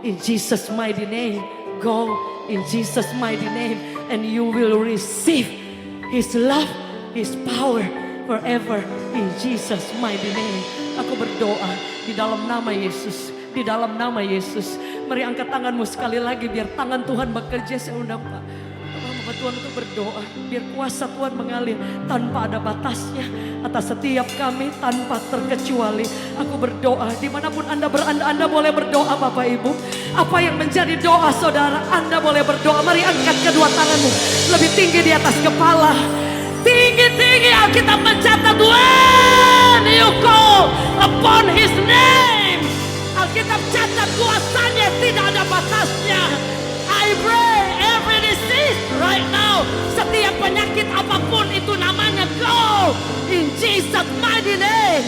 in Jesus mighty name. Go in Jesus mighty name, and you will receive His love, His power forever in Jesus mighty name. Aku berdoa di dalam nama Yesus, di dalam nama Yesus. Mari angkat tanganmu sekali lagi biar tangan Tuhan bekerja. Saya undang Pak Tuhan untuk berdoa, biar kuasa Tuhan mengalir tanpa ada batasnya atas setiap kami tanpa terkecuali. Aku berdoa dimanapun Anda berada, Anda boleh berdoa Bapak Ibu. Apa yang menjadi doa saudara, Anda boleh berdoa. Mari angkat kedua tanganmu lebih tinggi di atas kepala. Tinggi-tinggi Alkitab mencatat, when you call upon His name, Alkitab catat kuasanya tidak ada batasnya. I pray every disease right now, setiap penyakit apapun itu namanya, go in Jesus mighty name.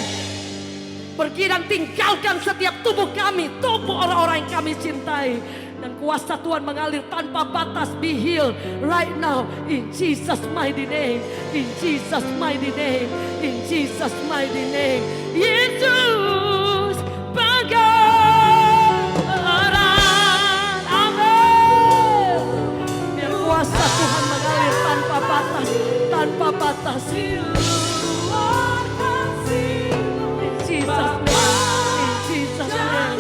Pergi dan tinggalkan setiap tubuh kami, tubuh orang-orang yang kami cintai. Dan kuasa Tuhan mengalir tanpa batas, be healed right now in Jesus mighty name. In Jesus mighty name. In Jesus mighty name. Yesus penggeran, amin. Biar kuasa Tuhan mengalir tanpa batas, tanpa batas. In Jesus name. In Jesus name.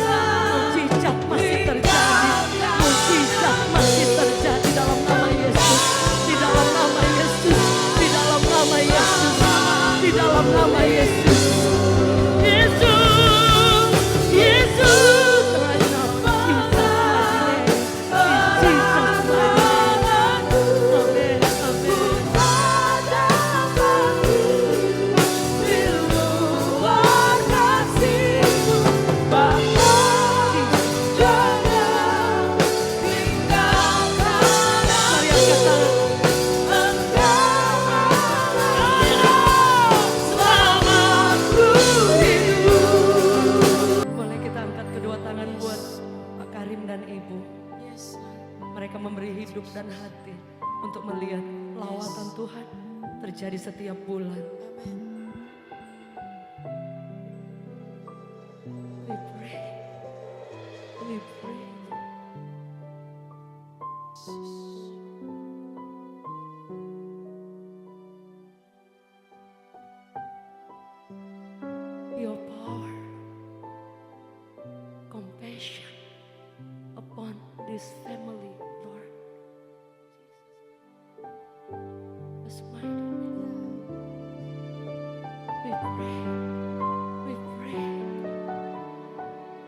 Mujizat masih terjadi. Mujizat masih terjadi dalam nama Yesus. Di dalam nama Yesus. Di dalam nama Yesus. Di dalam nama Yesus. Yesus. Yesus. Right now. Jesus name. In Jesus name. Boleh kita angkat kedua tangan buat Pak Karim dan Ibu. Mereka memberi hidup dan hati untuk melihat lawatan Tuhan terjadi setiap bulan. We pray. We pray. We pray. We pray.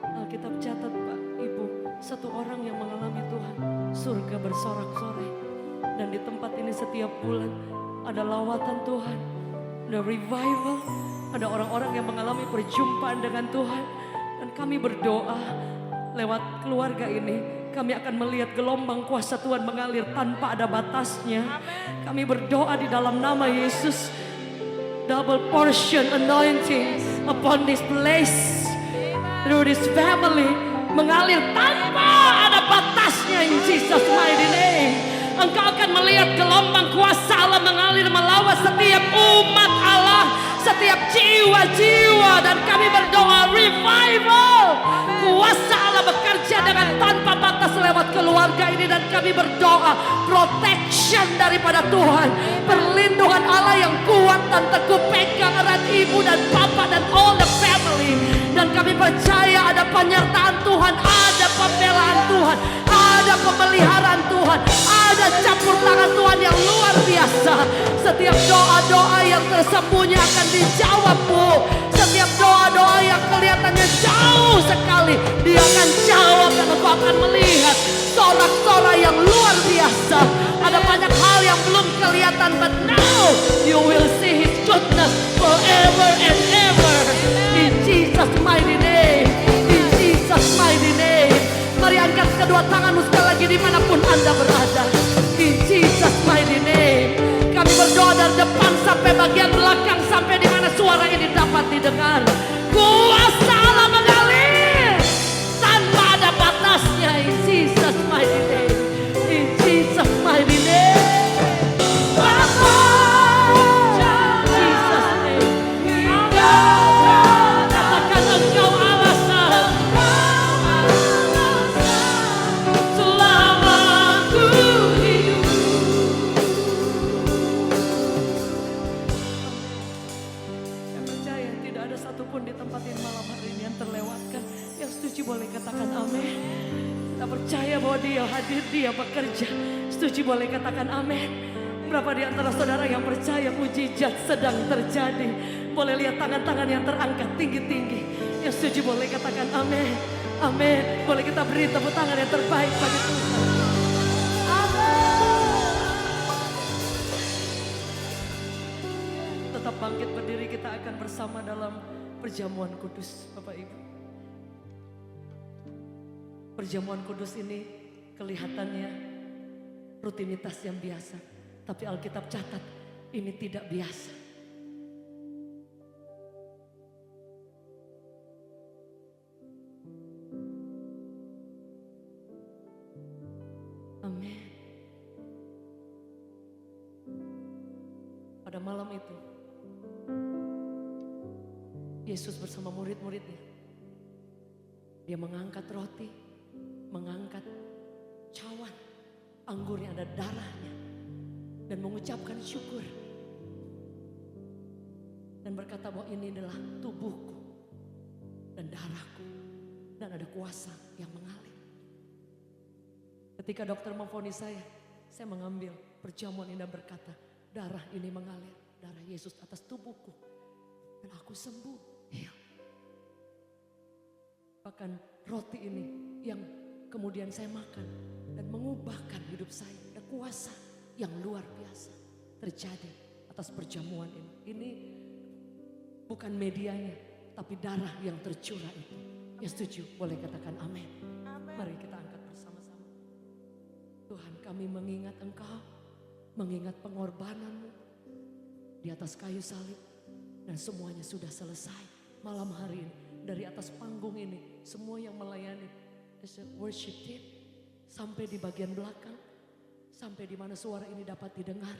Alkitab catat Pak, Ibu, satu orang yang mengalami Tuhan, surga bersorak-sorai. Dan di tempat ini setiap bulan ada lawatan Tuhan, ada revival, ada orang-orang yang mengalami perjumpaan dengan Tuhan. Dan kami berdoa lewat keluarga ini, kami akan melihat gelombang kuasa Tuhan mengalir tanpa ada batasnya. Kami berdoa di dalam nama Yesus, double portion anointing upon this place, through this family, mengalir tanpa ada batasnya in Jesus mighty name. Engkau akan melihat gelombang kuasa Allah mengalir melawan setiap umat Allah, setiap jiwa-jiwa, dan kami berdoa revival. Kuasa Allah bekerja dengan tanpa batas lewat keluarga ini, dan kami berdoa protection daripada Tuhan, perlindungan Allah yang kuat dan teguh pegang erat ibu dan papa dan all the family. Dan kami percaya ada penyertaan Tuhan, ada pembelaan Tuhan, ada pemeliharaan Tuhan, ada campur tangan Tuhan yang luar biasa. Setiap doa-doa yang tersembunyi akan dijawab, Bu. Setiap doa-doa yang kelihatannya jauh sekali, Dia akan jawab dan engkau akan melihat sorak-sorai yang luar biasa. Ada banyak hal yang belum kelihatan, but now you will see His goodness forever and ever. In Jesus mighty name, in Jesus mighty name. Mari angkat kedua tanganmu sekali lagi dimanapun Anda berada. In Jesus mighty name. Kami berdoa dari depan sampai bagian belakang, sampai di mana suara ini dapat didengar. Kuasa Allah mengalir tanpa ada batasnya. In Jesus mighty name, in Jesus mighty name. Jesus name. Katakan engkau alasan selama ku hidup. Saya percaya tidak ada satupun di tempat ini malam hari ini yang terlewatkan. Yang setuju boleh katakan amin. Kita percaya bahwa Dia hadir, Dia bekerja. Setuju boleh katakan amin. Berapa di antara saudara yang percaya mujizat sedang terjadi? Boleh lihat tangan-tangan yang terangkat tinggi-tinggi. Yang setuju boleh katakan amin. Amin. Boleh kita beri tepuk tangan yang terbaik bagi Tuhan. Tetap bangkit berdiri, kita akan bersama dalam perjamuan kudus, Bapak Ibu. Perjamuan kudus ini kelihatannya rutinitas yang biasa, tapi Alkitab catat ini tidak biasa. Amin. Pada malam itu Yesus bersama murid-muridnya, Dia mengangkat roti, mengangkat cawan anggur yang ada darahnya, dan mengucapkan syukur. Dan berkata bahwa ini adalah tubuhku dan darahku, dan ada kuasa yang mengalir. Ketika dokter memvonis saya mengambil perjamuan ini dan berkata, darah ini mengalir, darah Yesus atas tubuhku, dan aku sembuh, heal. Bahkan roti ini yang kemudian saya makan dan mengubahkan hidup saya. Ada kuasa yang luar biasa terjadi atas perjamuan ini. Ini bukan medianya, tapi darah yang tercurah itu. Yang setuju boleh katakan amin. Mari kita angkat bersama-sama. Tuhan, kami mengingat Engkau, mengingat pengorbananmu di atas kayu salib, dan semuanya sudah selesai. Malam hari ini dari atas panggung ini, semua yang melayani as a worship team, sampai di bagian belakang, sampai di mana suara ini dapat didengar,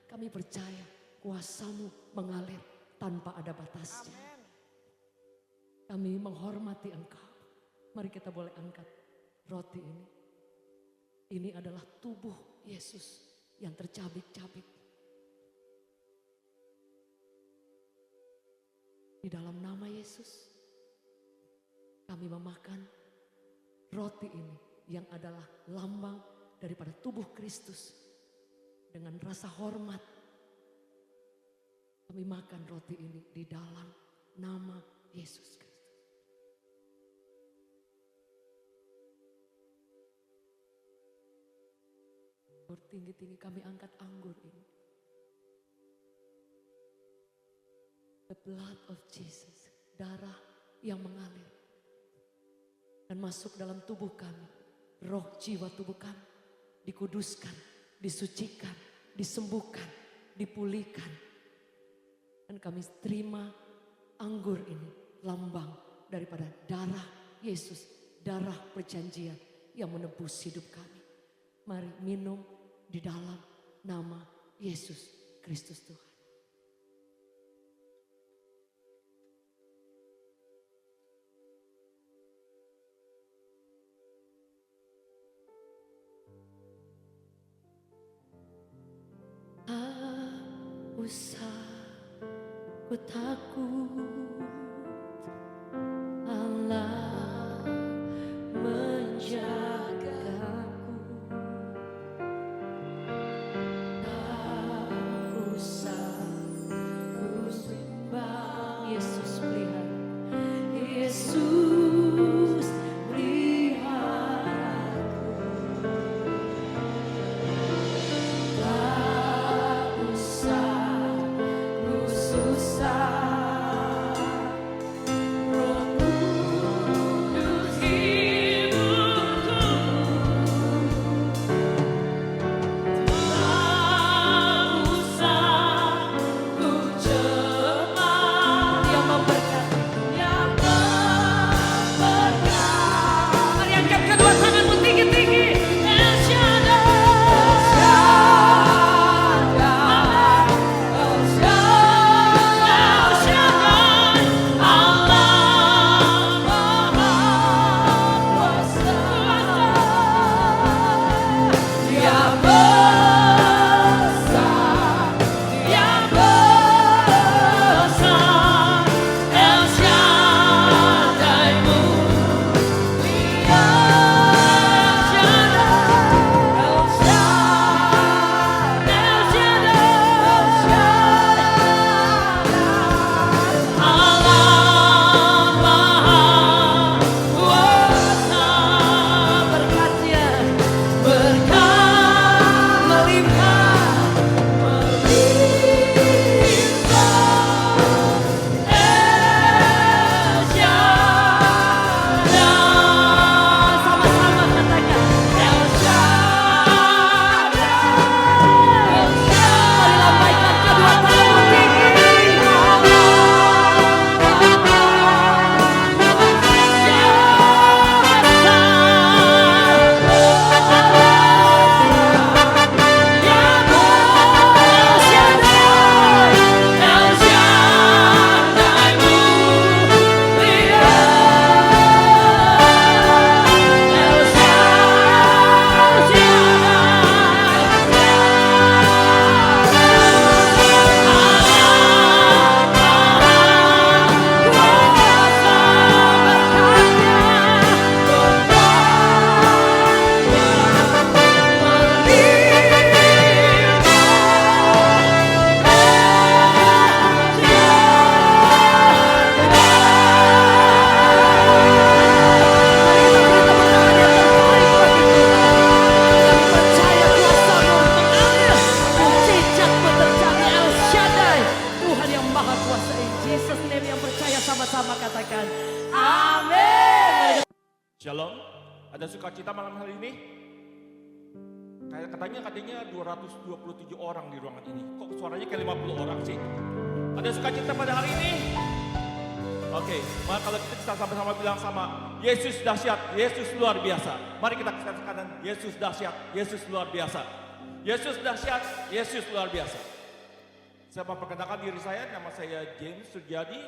kami percaya kuasa-Mu mengalir tanpa ada batasnya. Kami menghormati Engkau. Mari kita boleh angkat roti ini. Ini adalah tubuh Yesus yang tercabik-cabik. Di dalam nama Yesus, kami memakan roti ini yang adalah lambang daripada tubuh Kristus dengan rasa hormat, Kami makan roti ini di dalam nama Yesus Kristus. Tinggi-tinggi kami angkat anggur ini. The blood of Jesus, darah yang mengalir dan masuk dalam tubuh kami. Roh jiwa tubuh kami dikuduskan, disucikan, disembuhkan, dipulihkan. Dan kami terima anggur ini lambang daripada darah Yesus, darah perjanjian yang menebus hidup kami. Mari minum di dalam nama Yesus Kristus Tuhan. Tak usah ku takut, Allah menjagaku. Tak usah ku sembah, Yesus pelihara, Yesus pelihara. Tak usah ku susah, Roh Kudus hiburku. Tak usah ku cemas, yang memberkati, yang memberkati. Mari angkat kedua tanganmu tinggi-tinggi. El Shaddai, El Shaddai, El Shaddai, Allah Maha Kuasa, Dia besar, Dia besar, El Shaddai mulia, El Shaddai, El Shaddai, Allah Maha Kuasa. Berkatnya, berkat melimpah, El Shaddai. Sama-sama katakan, El Shaddai, El Shaddai. Mari lambaikan kedua tanganmu tinggi. Tuhan yang Maha Kuasa, in Jesus name, yang percaya sama-sama katakan amin. Shalom, ada sukacita malam hari ini? Katanya 227 orang di ruangan ini. Kok suaranya kayak 50 orang sih? Ada sukacita pada hari ini? Oke, maka kalau kita bisa sama-sama bilang sama, Yesus dahsyat, Yesus luar biasa. Mari kita katakan, Yesus dahsyat, Yesus luar biasa. Yesus dahsyat, Yesus luar biasa. Saya memperkenalkan diri saya, nama saya James Surjadi.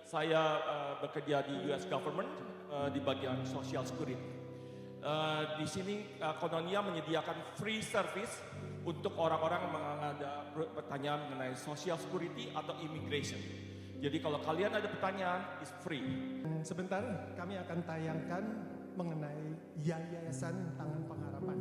Saya bekerja di US Government di bagian Social Security. Di sini Kononia menyediakan free service untuk orang-orang yang ada pertanyaan mengenai Social Security atau Immigration. Jadi kalau kalian ada pertanyaan, it's free. Sebentar kami akan tayangkan mengenai Yayasan Tangan Pengharapan.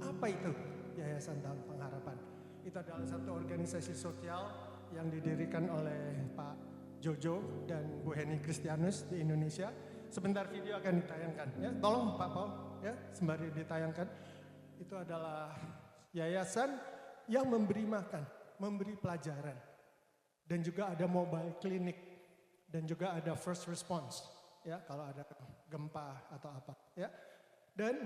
Apa itu Yayasan Tangan Pengharapan? Itu adalah satu organisasi sosial yang didirikan oleh Pak Jojo dan Bu Heni Kristianus di Indonesia. Sebentar video akan ditayangkan ya. Tolong Pak Paul ya, sembari ditayangkan. Itu adalah yayasan yang memberi makan, memberi pelajaran. Dan juga ada mobile clinic dan juga ada first response ya kalau ada gempa atau apa ya. Dan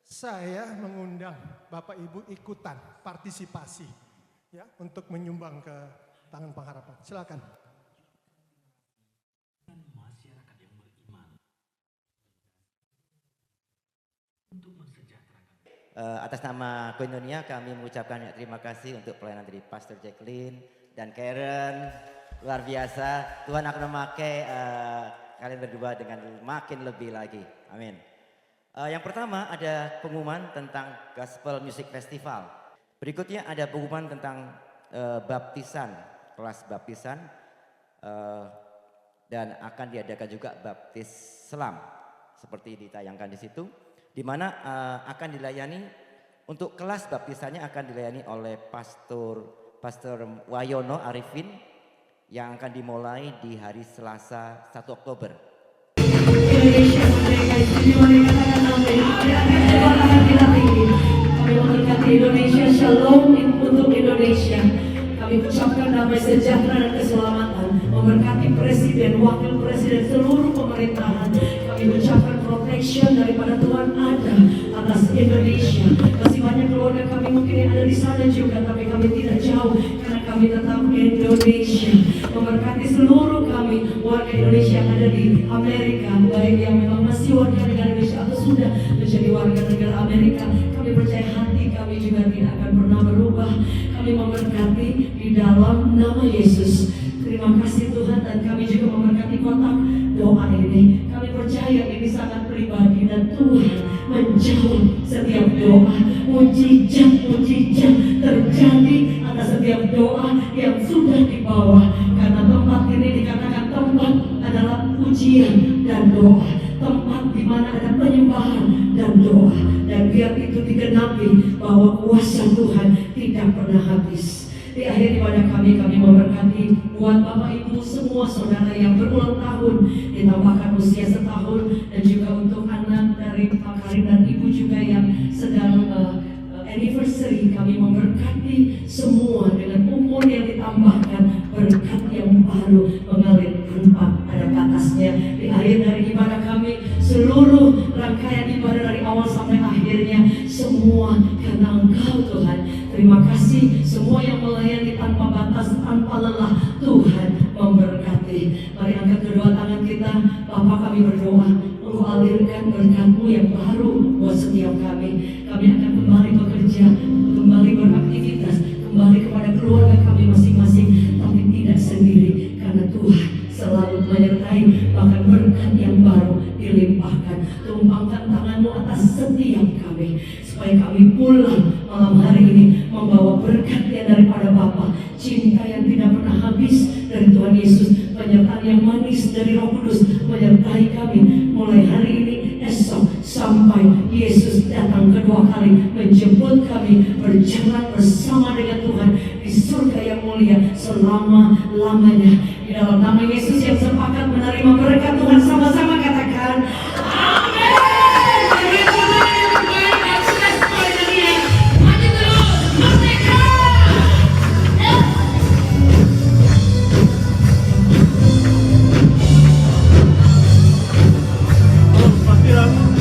saya mengundang Bapak Ibu ikutan partisipasi ya untuk menyumbang ke Tangan Pengharapan. Silakan. Masyarakat yang beriman untuk mensejahterakan. Atas nama Koinonia kami mengucapkan terima kasih untuk pelayanan dari Pastor Jacqueline dan Karen. Luar biasa, Tuhan akan memakai kalian berdua dengan makin lebih lagi. Amin. Yang pertama ada pengumuman tentang Gospel Music Festival. Berikutnya ada pengumuman tentang baptisan, kelas baptisan. Dan akan diadakan juga baptis selam seperti ditayangkan di situ, di mana akan dilayani untuk kelas baptisannya akan dilayani oleh Pastor Wayono Arifin yang akan dimulai di hari Selasa 1 Oktober. Kami memberkati Indonesia, shalom untuk Indonesia. Kami ucapkan damai sejahtera dan keselamatan, memberkati presiden, wakil presiden, seluruh pemerintahan. Kami ucapkan protection daripada Tuhan ada atas Indonesia. Masih banyak keluarga kami mungkin yang ada di sana juga, tapi kami tidak jauh karena kami tetap Indonesia. Memberkati seluruh kami warga Indonesia yang ada di Amerika, baik yang memang masih warga negara Indonesia atau sudah menjadi warga negara Amerika. Kami percaya hati kami juga tidak akan pernah berubah. Kami memberkati di dalam nama Yesus. Terima kasih Tuhan, dan kami juga memberkati kotak doa ini. Kami percaya ini sangat pribadi dan Tuhan menjawab setiap doa. Mujizat terjadi atas setiap doa yang sudah dibawa. Karena tempat ini dikatakan tempat adalah pujian dan doa. Tempat di mana ada penyembahan dan doa. Dan biar itu digenapi bahwa kuasa Tuhan tidak pernah habis. Di akhir ibadah kami memberkati buat Bapak Ibu semua saudara yang berulang tahun, ditambahkan usia setahun, dan juga untuk anak dari Pak Karim dan Ibu juga yang sedang anniversary. Kami memberkati semua dengan umur yang ditambahkan, berkat yang baru mengalir tanpa ada batasnya. Di akhir dari ibadah kami, seluruh rangkaian ibadah dari awal sampai akhirnya, semua karena Engkau Tuhan. Terima kasih semua yang melayani tanpa batas, tanpa lelah. Tuhan memberkati. Mari angkat kedua tangan kita. Bapa, kami berdoa, Engkau alirkan berkat-Mu yang baru buat setiap kami. Kami akan kembali bekerja, kembali beraktivitas, kembali kepada keluarga kami masing-masing, tapi tidak sendiri, karena Tuhan selalu menyertai. Bahkan berkat yang baru dilimpahkan. Tumpangkan tangan-Mu atas setiap kami, supaya kami pulang malam hari ini membawa berkat yang daripada Bapa, cinta yang tidak pernah habis dari Tuhan Yesus, penyertaan yang manis dari Roh Kudus menyertai kami mulai hari ini, esok, sampai Yesus datang kedua kali menjemput kami berjalan bersama dengan Tuhan di surga yang mulia selama-lamanya. Di dalam nama Yesus yang sepakat menerima berkat Tuhan, sama-sama katakan